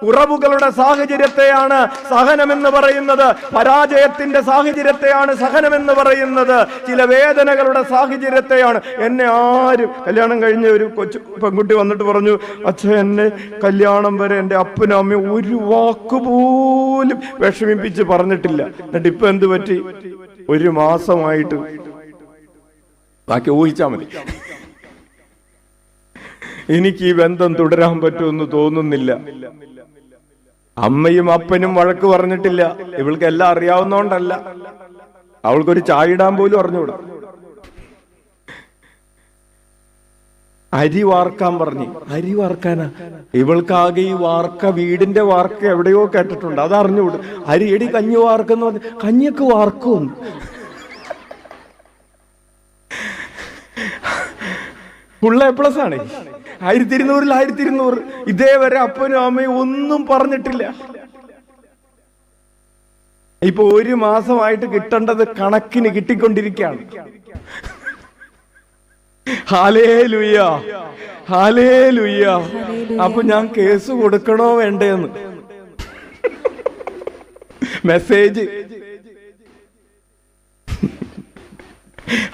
കുറവുകളുടെ സാഹചര്യത്തെയാണ് സഹനമെന്ന് പറയുന്നത്. പരാജയത്തിന്റെ സാഹചര്യത്തെയാണ് സഹനമെന്ന് പറയുന്നത്. ചില വേദനകളുടെ സാഹചര്യത്തെയാണ്. എന്നെ ആരും കല്യാണം കഴിഞ്ഞ ഒരു കൊച്ചു പെൺകുട്ടി വന്നിട്ട് പറഞ്ഞു, അച്ഛൻ എന്നെ കല്യാണം വരെ എൻ്റെ അപ്പനും അമ്മയും ഒരു വാക്കുപോലും വിഷമിപ്പിച്ച് പറഞ്ഞിട്ടില്ല. എന്നിട്ട് ഇപ്പൊ എന്ത് പറ്റി? 1 മാസമായിട്ട്. ബാക്കി ഊഹിച്ചാ മതി. എനിക്ക് ഈ ബന്ധം തുടരാൻ പറ്റുമെന്ന് തോന്നുന്നില്ല. അമ്മയും അപ്പനും വഴക്ക് പറഞ്ഞിട്ടില്ല. ഇവൾക്ക് എല്ലാം അറിയാവുന്നോണ്ടല്ല, അവൾക്കൊരു ചായ ഇടാൻ പോലും അറിഞ്ഞൂടാ. അരി വാർക്കാൻ പറഞ്ഞു. അരി വാർക്കാനാ? ഇവൾക്കാകെ ഈ വാർക്ക, വീടിന്റെ വാർക്ക എവിടെയോ കേട്ടിട്ടുണ്ട്, അതറിഞ്ഞൂട്. അരിയടി കഞ്ഞി വാർക്കെന്ന് പറഞ്ഞു. കഞ്ഞിയൊക്കെ വാർക്കും. ഫുൾ A+ ആണ്. 1200-ൽ 1200. ഇതേവരെ അപ്പനും അമ്മയും ഒന്നും പറഞ്ഞിട്ടില്ല. ഇപ്പൊ 1 മാസമായിട്ട് കിട്ടേണ്ടത് കണക്കിന് കിട്ടിക്കൊണ്ടിരിക്കുകയാണ്. Hallelujah, hallelujah. അപ്പൊ ഞാൻ കേസ് കൊടുക്കണോ വേണ്ടേന്ന് മെസ്സേജ്.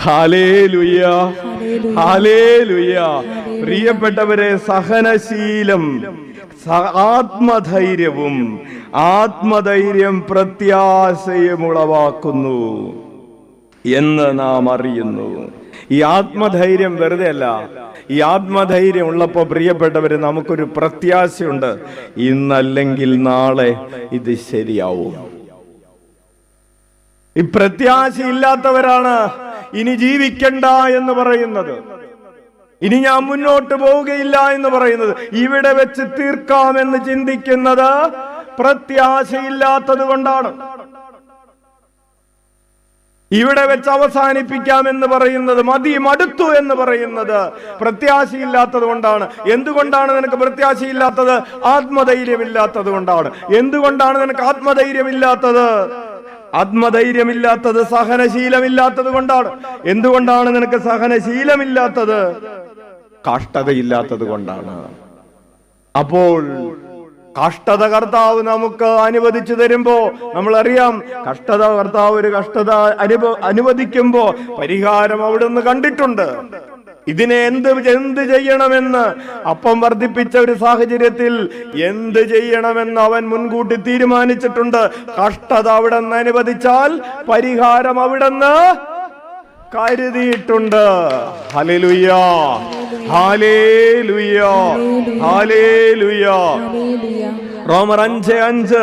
Hallelujah, hallelujah. പ്രിയപ്പെട്ടവരെ, സഹനശീലം ആത്മധൈര്യം പ്രത്യാശയും ഉളവാക്കുന്നു എന്ന് നാം അറിയുന്നു. ഈ ആത്മധൈര്യം വെറുതെ അല്ല. ഈ ആത്മധൈര്യം ഉള്ളപ്പോ പ്രിയപ്പെട്ടവര് നമുക്കൊരു പ്രത്യാശയുണ്ട്. ഇന്നല്ലെങ്കിൽ നാളെ ഇത് ശരിയാവും. ഈ പ്രത്യാശയില്ലാത്തവരാണ് ഇനി ജീവിക്കണ്ട എന്ന് പറയുന്നത്, ഇനി ഞാൻ മുന്നോട്ട് പോവുകയില്ല എന്ന് പറയുന്നത്, ഇവിടെ വെച്ച് തീർക്കാമെന്ന് ചിന്തിക്കുന്നത് പ്രത്യാശയില്ലാത്തത് കൊണ്ടാണ്. ഇവിടെ വെച്ച് അവസാനിപ്പിക്കാമെന്ന് പറയുന്നത്, മടുത്തു എന്ന് പറയുന്നത് പ്രത്യാശയില്ലാത്തത് കൊണ്ടാണ്. എന്തുകൊണ്ടാണ് നിനക്ക് പ്രത്യാശയില്ലാത്തത്? ആത്മധൈര്യമില്ലാത്തത് കൊണ്ടാണ്. എന്തുകൊണ്ടാണ് നിനക്ക് ആത്മധൈര്യമില്ലാത്തത്? ആത്മധൈര്യമില്ലാത്തത് സഹനശീലമില്ലാത്തത് കൊണ്ടാണ്. എന്തുകൊണ്ടാണ് നിനക്ക് സഹനശീലമില്ലാത്തത്? കഷ്ടതയില്ലാത്തത് കൊണ്ടാണ്. അപ്പോൾ കഷ്ടത കർത്താവ് നമുക്ക് അനുവദിച്ചു തരുമ്പോ നമ്മളറിയാം, കഷ്ടത കർത്താവ് ഒരു കഷ്ടത അനുവദിക്കുമ്പോ പരിഹാരം അവിടുന്ന് കണ്ടിട്ടുണ്ട്. ഇതിനെ എന്ത് ചെയ്യണമെന്ന് അപ്പം വർദ്ധിപ്പിച്ച ഒരു സാഹചര്യത്തിൽ എന്ത് ചെയ്യണമെന്ന് അവൻ മുൻകൂട്ടി തീരുമാനിച്ചിട്ടുണ്ട്. കഷ്ടത അവിടുന്ന് അനുവദിച്ചാൽ പരിഹാരം അവിടുന്ന് കരുതിയിട്ടുണ്ട്. Hallelujah, hallelujah, hallelujah. റോമർ 5:5.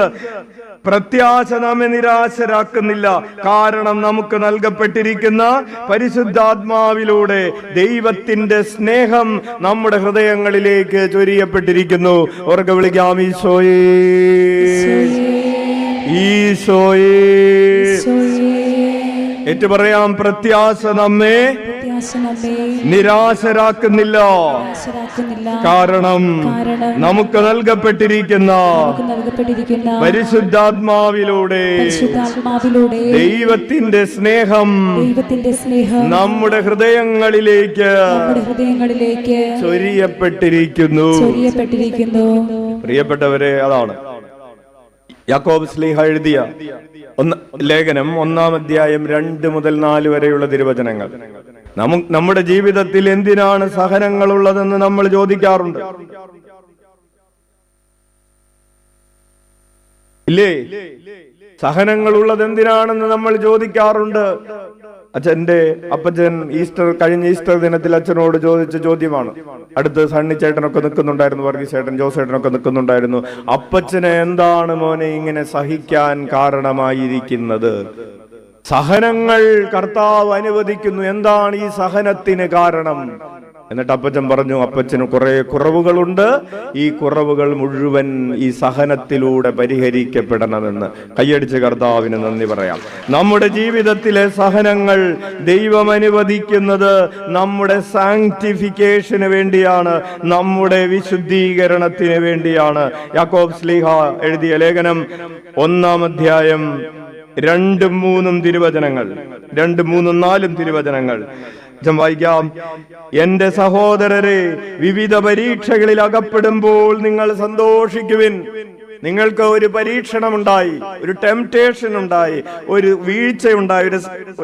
പ്രത്യാശ നമ്മെ നിരാശരാക്കുന്നില്ല, കാരണം നമുക്ക് നൽകപ്പെട്ടിരിക്കുന്ന പരിശുദ്ധാത്മാവിലൂടെ ദൈവത്തിന്റെ സ്നേഹം നമ്മുടെ ഹൃദയങ്ങളിലേക്ക് ചൊരിയപ്പെട്ടിരിക്കുന്നു. ഉറക്കെ വിളിക്കാം, ഈശോയേ, ഈശോയേ. ഏറ്റു പറയാം, പ്രത്യാശ നമ്മെ നിരാശരാക്കുന്നില്ല, കാരണം നമുക്ക് നൽകപ്പെട്ടിരിക്കുന്ന പരിശുദ്ധാത്മാവിലൂടെ ദൈവത്തിന്റെ സ്നേഹം നമ്മുടെ ഹൃദയങ്ങളിലേക്ക് ചൊരിയപ്പെട്ടിരിക്കുന്നു. പ്രിയപ്പെട്ടവരെ, അതാണ് യാക്കോബ് ശ്ലീഹ എഴുതിയ ലേഖനം 1-ാം അധ്യായം 2 മുതൽ 4 വരെയുള്ള തിരുവചനങ്ങൾ. നമ്മുടെ ജീവിതത്തിൽ എന്തിനാണ് സഹനങ്ങൾ ഉള്ളതെന്ന് നമ്മൾ ചോദിക്കാറുണ്ട്, ഇല്ലേ? സഹനങ്ങൾ ഉള്ളത് എന്തിനാണെന്ന് നമ്മൾ ചോദിക്കാറുണ്ട്. കഴിഞ്ഞ ഈസ്റ്റർ ദിനത്തിൽ അച്ഛനോട് ചോദിച്ച ചോദ്യമാണ്. അടുത്ത് സണ്ണി ചേട്ടനൊക്കെ നിൽക്കുന്നുണ്ടായിരുന്നു, വർഗീസ് ചേട്ടൻ, ജോസ് ചേട്ടനൊക്കെ നിൽക്കുന്നുണ്ടായിരുന്നു. അപ്പച്ചനെ എന്താണ് മോനെ ഇങ്ങനെ സഹിക്കാൻ കാരണമായിരിക്കുന്നത്? സഹനങ്ങൾ കർത്താവ് അനുവദിക്കുന്നു. എന്താണ് ഈ സഹനത്തിന് കാരണം? എന്നിട്ട് അപ്പച്ചൻ പറഞ്ഞു, അപ്പച്ചന് കുറെ കുറവുകളുണ്ട്, ഈ കുറവുകൾ മുഴുവൻ ഈ സഹനത്തിലൂടെ പരിഹരിക്കപ്പെടണമെന്ന്. കൈയടിച്ച് കർത്താവിന് നന്ദി പറയാം. നമ്മുടെ ജീവിതത്തിലെ സഹനങ്ങൾ ദൈവം അനുവദിക്കുന്നത് നമ്മുടെ സാങ്ക്ടിഫിക്കേഷന് വേണ്ടിയാണ്, നമ്മുടെ വിശുദ്ധീകരണത്തിന് വേണ്ടിയാണ്. യാക്കോബ് ശ്ലീഹ എഴുതിയ ലേഖനം 1-ാം അധ്യായം 2-3 തിരുവചനങ്ങൾ, 2, 3, 4 തിരുവചനങ്ങൾ വായിക്കാം. എന്റെ സഹോദരരെ, വിവിധ പരീക്ഷകളിൽ അകപ്പെടുമ്പോൾ നിങ്ങൾ സന്തോഷിക്കുവിൻ. നിങ്ങൾക്ക് ഒരു പരീക്ഷണമുണ്ടായി, ഒരു ടെംപ്റ്റേഷൻ ഉണ്ടായി, ഒരു വീഴ്ചയുണ്ടായി,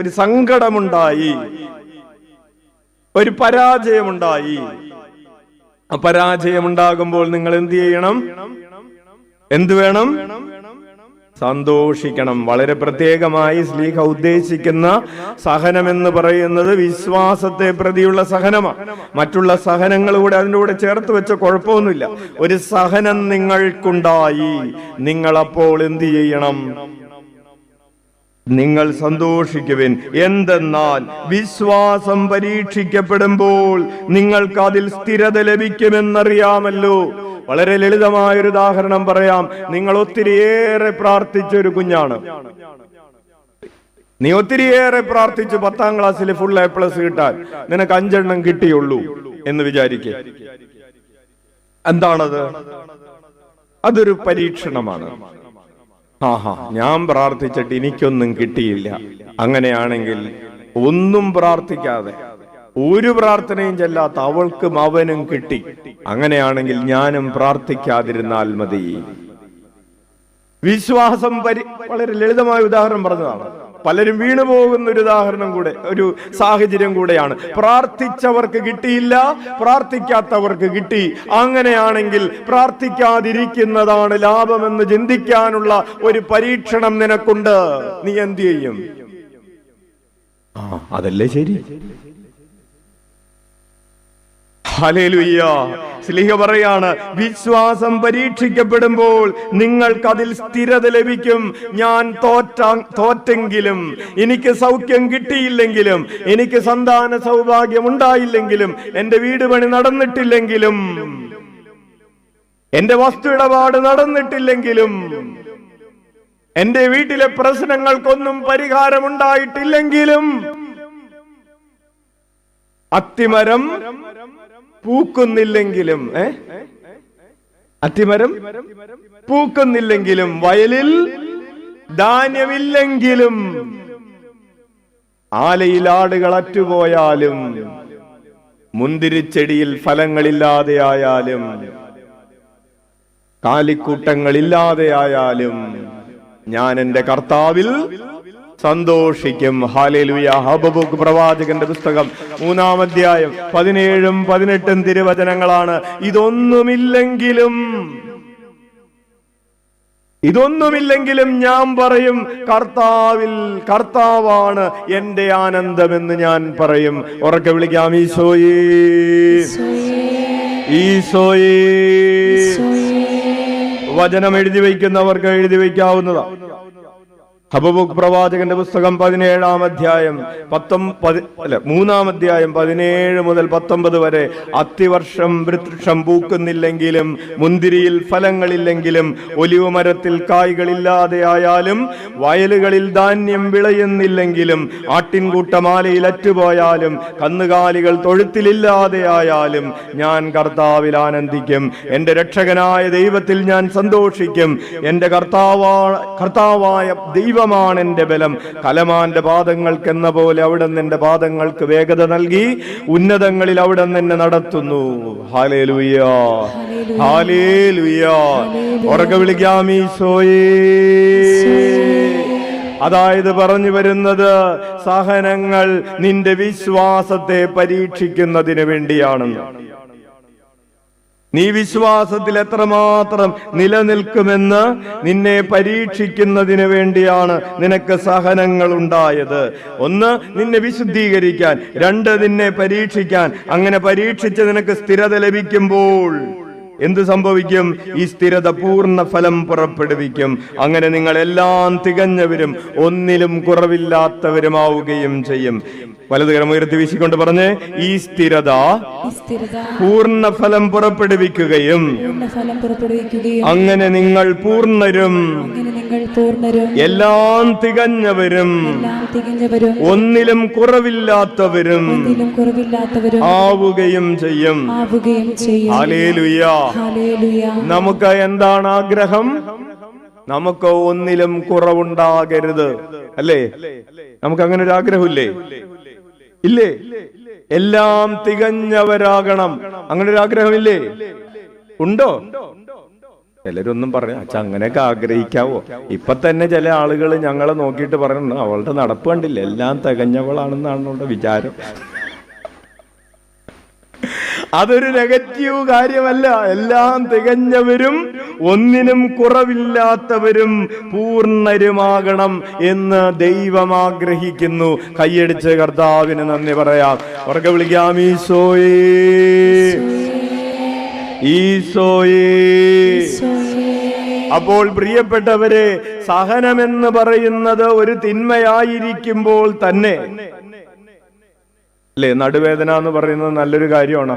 ഒരു സങ്കടമുണ്ടായി, ഒരു പരാജയമുണ്ടായി. ആ പരാജയമുണ്ടാകുമ്പോൾ നിങ്ങൾ എന്ത് ചെയ്യണം? എന്ത് വേണം? സന്തോഷിക്കണം. വളരെ പ്രത്യേകമായി ശ്ലീഹ ഉദ്ദേശിക്കുന്ന സഹനം എന്ന് പറയുന്നത് വിശ്വാസത്തെ പ്രതിയുള്ള സഹനമാണ്. മറ്റുള്ള സഹനങ്ങൾ കൂടെ അതിൻ്റെ കൂടെ ചേർത്ത് വെച്ച കുഴപ്പമൊന്നുമില്ല. ഒരു സഹനം നിങ്ങൾക്കുണ്ടായി, നിങ്ങൾ അപ്പോൾ എന്ത് ചെയ്യണം? നിങ്ങൾ സന്തോഷിക്കുവിൻ. എന്തെന്നാൽ വിശ്വാസം പരീക്ഷിക്കപ്പെടുമ്പോൾ നിങ്ങൾക്ക് അതിൽ സ്ഥിരത ലഭിക്കുമെന്നറിയാമല്ലോ. വളരെ ലളിതമായൊരു ഉദാഹരണം പറയാം. നിങ്ങൾ ഒത്തിരിയേറെ പ്രാർത്ഥിച്ചൊരു കുഞ്ഞാണ്. നീ ഒത്തിരിയേറെ പ്രാർത്ഥിച്ചു 10ാം ക്ലാസ്സിൽ ഫുൾ A+ കിട്ടാൻ, നിനക്ക് 5 എണ്ണം കിട്ടിയുള്ളൂ എന്ന് വിചാരിക്കുക. എന്താണത്? അതൊരു പരീക്ഷണമാണ്. ഞാൻ പ്രാർത്ഥിച്ചിട്ട് എനിക്കൊന്നും കിട്ടിയില്ല. അങ്ങനെയാണെങ്കിൽ ഒന്നും പ്രാർത്ഥിക്കാതെ, ഒരു പ്രാർത്ഥനയും ചെല്ലാത്ത അവൾക്കും അവനും കിട്ടി. അങ്ങനെയാണെങ്കിൽ ഞാനും പ്രാർത്ഥിക്കാതിരുന്നാൽ മതി. വിശ്വാസം വളരെ ലളിതമായ ഉദാഹരണം പറഞ്ഞതാണ്. പലരും വീണുപോകുന്ന ഒരു ഉദാഹരണം കൂടെ, ഒരു സാഹചര്യം കൂടെയാണ്. പ്രാർത്ഥിച്ചവർക്ക് കിട്ടിയില്ല, പ്രാർത്ഥിക്കാത്തവർക്ക് കിട്ടി. അങ്ങനെയാണെങ്കിൽ പ്രാർത്ഥിക്കാതിരിക്കുന്നതാണ് ലാഭമെന്ന് ചിന്തിക്കാനുള്ള ഒരു പരീക്ഷണം നിനക്കുണ്ട്. നീ എന്ത് ചെയ്യും? അതല്ലേ ശരി. ഹല്ലേലൂയ. ശ്ലീഹ പറയാണ്, വിശ്വാസം പരീക്ഷിക്കപ്പെടുമ്പോൾ നിങ്ങൾക്ക് അതിൽ സ്ഥിരത ലഭിക്കും. ഞാൻ തോറ്റെങ്കിലും, എനിക്ക് സൗഖ്യം കിട്ടിയില്ലെങ്കിലും, എനിക്ക് സന്താന സൗഭാഗ്യം ഉണ്ടായില്ലെങ്കിലും, എന്റെ വീട് പണി നടന്നിട്ടില്ലെങ്കിലും, എന്റെ വസ്തു ഇടപാട് നടന്നിട്ടില്ലെങ്കിലും, എന്റെ വീട്ടിലെ പ്രശ്നങ്ങൾക്കൊന്നും പരിഹാരമുണ്ടായിട്ടില്ലെങ്കിലും, അത്തിമരം പൂക്കുന്നില്ലെങ്കിലും, അത്തിമരം പൂക്കുന്നില്ലെങ്കിലും, വയലിൽ ധാന്യമില്ലെങ്കിലും, ആലയിൽ ആടുകൾ അറ്റുപോയാലും, മുന്തിരിച്ചെടിയിൽ ഫലങ്ങളില്ലാതെയായാലും, കാലിക്കൂട്ടങ്ങളില്ലാതെയായാലും, ഞാൻ എന്റെ കർത്താവിൽ സന്തോഷിക്കും. ഹല്ലേലൂയ. ഹബക്കൂക്ക് പ്രവാചകന്റെ പുസ്തകം 3-ാം അധ്യായം 17-ഉം 18-ഉം തിരുവചനങ്ങളാണ്. ഇതൊന്നുമില്ലെങ്കിലും ഞാൻ പറയും, കർത്താവാണ് എന്റെ ആനന്ദമെന്ന് ഞാൻ പറയും. ഉറക്കെ വിളിക്കാം, ഈശോയേ, ഈശോയേ. വചനം എഴുതി വയ്ക്കുന്നവർക്ക് എഴുതി വയ്ക്കാവുന്നതാണ്. ഹബക്കൂക്ക് പ്രവാചകന്റെ പുസ്തകം 17-ാം അധ്യായം 3-ാം അധ്യായം 17 മുതൽ 19 വരെ. അത്തിവർഷം വൃക്ഷം പൂക്കുന്നില്ലെങ്കിലും, മുന്തിരിയിൽ ഫലങ്ങളില്ലെങ്കിലും, ഒലിവ് മരത്തിൽ കായ്കളില്ലാതെയായാലും, വയലുകളിൽ ധാന്യം വിളയുന്നില്ലെങ്കിലും, ആട്ടിൻകൂട്ടമാലയിൽ അറ്റുപോയാലും, കന്നുകാലികൾ തൊഴുത്തിലില്ലാതെയായാലും, ഞാൻ കർത്താവിൽ ആനന്ദിക്കും. എന്റെ രക്ഷകനായ ദൈവത്തിൽ ഞാൻ സന്തോഷിക്കും. എന്റെ കർത്താവായ ദൈവമാണ് എന്റെ ബലം. കലമാന്റെ പാദങ്ങൾക്ക് എന്ന പോലെ അവിടുന്ന് എന്റെ പാദങ്ങൾക്ക് വേഗത നൽകി. ഉന്നതങ്ങളിൽ അവിടുന്ന് എന്നെ നടത്തുന്നു. Hallelujah, hallelujah. ഉറക്കെ വിളിക്കാം, ഈശോയേ. അതായത് പറഞ്ഞു വരുന്നത്, സഹനങ്ങൾ നിന്റെ വിശ്വാസത്തെ പരീക്ഷിക്കുന്നതിന് വേണ്ടിയാണെന്ന്. നീ വിശ്വാസത്തിൽ എത്രമാത്രം നിലനിൽക്കുമെന്ന് നിന്നെ പരീക്ഷിക്കുന്നതിന് വേണ്ടിയാണ് നിനക്ക് സഹനങ്ങൾ ഉണ്ടായത്. 1, നിന്നെ വിശുദ്ധീകരിക്കാൻ. 2, നിന്നെ പരീക്ഷിക്കാൻ. അങ്ങനെ പരീക്ഷിച്ച് നിനക്ക് സ്ഥിരത ലഭിക്കുമ്പോൾ എന്ത് സംഭവിക്കും? ഈ സ്ഥിരത പൂർണ്ണ ഫലം പുറപ്പെടുവിക്കും. അങ്ങനെ നിങ്ങൾ എല്ലാം തികഞ്ഞവരും ഒന്നിലും കുറവില്ലാത്തവരുമാവുകയും ചെയ്യും. വലതുകരം ഉയർത്തി വീശിക്കൊണ്ട് പറഞ്ഞ്, ഈ സ്ഥിരത പൂർണ്ണ ഫലം പുറപ്പെടുവിക്കുകയും അങ്ങനെ നിങ്ങൾ പൂർണ്ണരും എല്ലാം തികഞ്ഞവരും ഒന്നിലും കുറവില്ലാത്തവരും ആവുകയും ചെയ്യും. ഹല്ലേലൂയ. നമുക്ക് എന്താണ് ആഗ്രഹം? നമുക്ക് ഒന്നിലും കുറവുണ്ടാകരുത്, അല്ലേ? നമുക്ക് അങ്ങനെ ഒരു ആഗ്രഹമില്ലേ? ഇല്ലേ? എല്ലാം തികഞ്ഞവരാകണം, അങ്ങനെ ഒരു ആഗ്രഹമില്ലേ? ഉണ്ടോ? ചിലരൊന്നും പറഞ്ഞു, അച്ഛാ അങ്ങനെയൊക്കെ ആഗ്രഹിക്കാവോ? ഇപ്പൊ തന്നെ ചില ആളുകൾ ഞങ്ങളെ നോക്കിയിട്ട് പറയുന്നു, അവളുടെ നടപ്പ് കണ്ടില്ല, എല്ലാം തികഞ്ഞവളാണെന്നാണ് അവളുടെ വിചാരം. അതൊരു നെഗറ്റീവ് കാര്യമല്ല. എല്ലാം തികഞ്ഞവരും ഒന്നിനും കുറവില്ലാത്തവരും പൂർണ്ണരുമാകണം എന്ന് ദൈവം ആഗ്രഹിക്കുന്നു. കൈയടിച്ച് കർത്താവിന് നന്ദി പറയാം. ഉറക്കെ വിളിക്കാം, ഈശോയേ, ഈശോയേ. അപ്പോൾ പ്രിയപ്പെട്ടവരെ, സഹനമെന്ന് പറയുന്നത് ഒരു തിന്മയായിരിക്കുമ്പോൾ തന്നെ, അല്ലേ? നടുവേദന എന്ന് പറയുന്നത് നല്ലൊരു കാര്യമാണോ?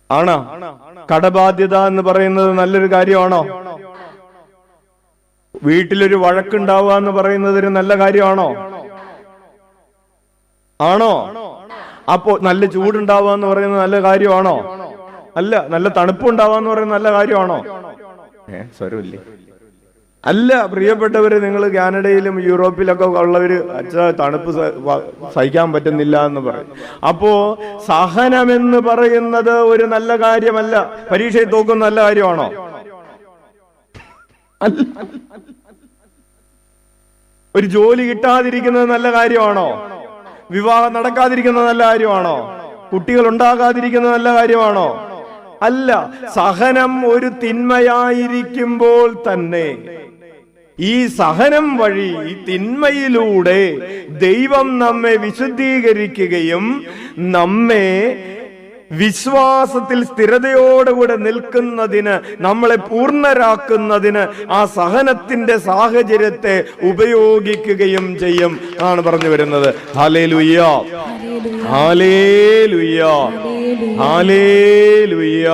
ആണോ? കടബാധ്യത എന്ന് പറയുന്നത് നല്ലൊരു കാര്യമാണോ? വീട്ടിലൊരു വഴക്കുണ്ടാവുക എന്ന് പറയുന്നത് ഒരു നല്ല കാര്യമാണോ? ആണോ? അപ്പോ നല്ല ചൂടുണ്ടാവുക എന്ന് പറയുന്നത് നല്ല കാര്യമാണോ? അല്ല. നല്ല തണുപ്പുണ്ടാവുക എന്ന് പറയുന്നത് നല്ല കാര്യമാണോ? സ്വരമില്ലേ? അല്ല. പ്രിയപ്പെട്ടവര്, നിങ്ങൾ കാനഡയിലും യൂറോപ്പിലൊക്കെ ഉള്ളവര് തണുപ്പ് സഹിക്കാൻ പറ്റുന്നില്ല എന്ന് പറയും. അപ്പോ സഹനമെന്ന് പറയുന്നത് ഒരു നല്ല കാര്യമല്ല. പരീക്ഷയിൽ തോക്കുന്ന നല്ല കാര്യമാണോ? ഒരു ജോലി കിട്ടാതിരിക്കുന്നത് നല്ല കാര്യമാണോ? വിവാഹം നടക്കാതിരിക്കുന്നത് നല്ല കാര്യമാണോ? കുട്ടികൾ ഉണ്ടാകാതിരിക്കുന്നത് നല്ല കാര്യമാണോ? അല്ല. സഹനം ഒരു തിന്മയായിരിക്കുമ്പോൾ തന്നെ ഈ സഹനം വഴി, ഈ തിന്മയിലൂടെ ദൈവം നമ്മെ വിശുദ്ധീകരിക്കുകയും നമ്മെ വിശ്വാസത്തിൽ സ്ഥിരതയോടുകൂടെ നിൽക്കുന്നതിന്, നമ്മളെ പൂർണ്ണരാക്കുന്നതിന് ആ സഹനത്തിന്റെ സാഹചര്യത്തെ ഉപയോഗിക്കുകയും ചെയ്യും ആണ് പറഞ്ഞു വരുന്നത്. Hallelujah, hallelujah, hallelujah.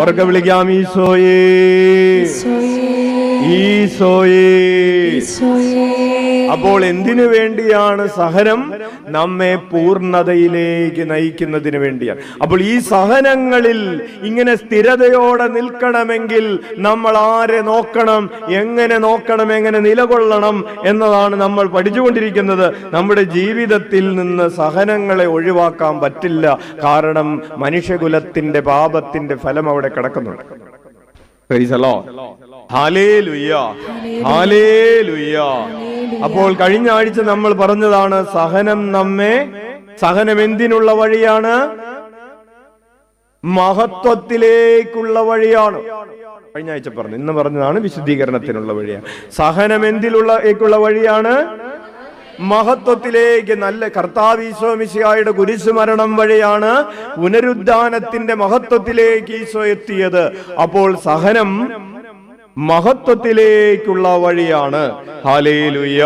ഉറക്കെ വിളിക്കാം, ഈശോയേ, ഈശോയേ. അപ്പോൾ എന്തിനു വേണ്ടിയാണ് സഹനം? നമ്മെ പൂർണ്ണതയിലേക്ക് നയിക്കുന്നതിന് വേണ്ടിയാണ്. അപ്പോൾ ഈ സഹനങ്ങളിൽ ഇങ്ങനെ സ്ഥിരതയോടെ നിൽക്കണമെങ്കിൽ നമ്മൾ ആരെ നോക്കണം, എങ്ങനെ നോക്കണം, എങ്ങനെ നിലകൊള്ളണം എന്നതാണ് നമ്മൾ പഠിച്ചുകൊണ്ടിരിക്കുന്നത്. നമ്മുടെ ജീവിതത്തിൽ നിന്ന് സഹനങ്ങളെ ഒഴിവാക്കാൻ പറ്റില്ല. കാരണം മനുഷ്യകുലത്തിന്റെ പാപത്തിന്റെ ഫലം അവിടെ കിടക്കുന്നുണ്ട്. Hallelujah, hallelujah. അപ്പോൾ കഴിഞ്ഞ ആഴ്ച നമ്മൾ പറഞ്ഞതാണ് സഹനം എന്തിനുള്ള വഴിയാണ്? മഹത്വത്തിലേക്കുള്ള വഴിയാണ്. കഴിഞ്ഞ ആഴ്ച പറഞ്ഞു. ഇന്ന് പറഞ്ഞതാണ് വിശുദ്ധീകരണത്തിനുള്ള വഴിയാണ്. സഹനം എന്തിലുള്ള വഴിയാണ്? മഹത്വത്തിലേക്ക്. നല്ല കർത്താവ് ഈശോ മിശിഹായുടെ കുരിശുമരണം വഴിയാണ് പുനരുദ്ധാനത്തിന്റെ മഹത്വത്തിലേക്ക് ഈശോ എത്തിയത്. അപ്പോൾ സഹനം മഹത്വത്തിലേക്കുള്ള വഴിയാണ്. Hallelujah,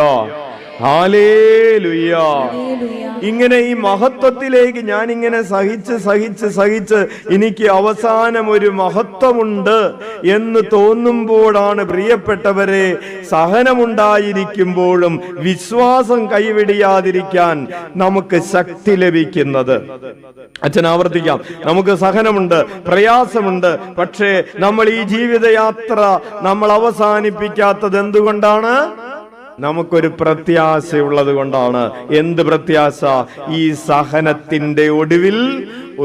hallelujah. ഇങ്ങനെ ഈ മഹത്വത്തിലേക്ക് ഞാനിങ്ങനെ സഹിച്ച് എനിക്ക് അവസാനം ഒരു മഹത്വമുണ്ട് എന്ന് തോന്നുമ്പോഴാണ് പ്രിയപ്പെട്ടവരെ സഹനമുണ്ടായിരിക്കുമ്പോഴും വിശ്വാസം കൈവിടിയാതിരിക്കാൻ നമുക്ക് ശക്തി ലഭിക്കുന്നത്. അച്ഛൻ ആവർത്തിക്കാം, നമുക്ക് സഹനമുണ്ട്, പ്രയാസമുണ്ട്. പക്ഷേ നമ്മൾ ഈ ജീവിതയാത്ര നമ്മൾ അവസാനിപ്പിക്കാത്തത് എന്തുകൊണ്ടാണ്? നമുക്കൊരു പ്രത്യാശയുള്ളത് കൊണ്ടാണ്. എന്ത് പ്രത്യാശ? ഈ സഹനത്തിന്റെ ഒടുവിൽ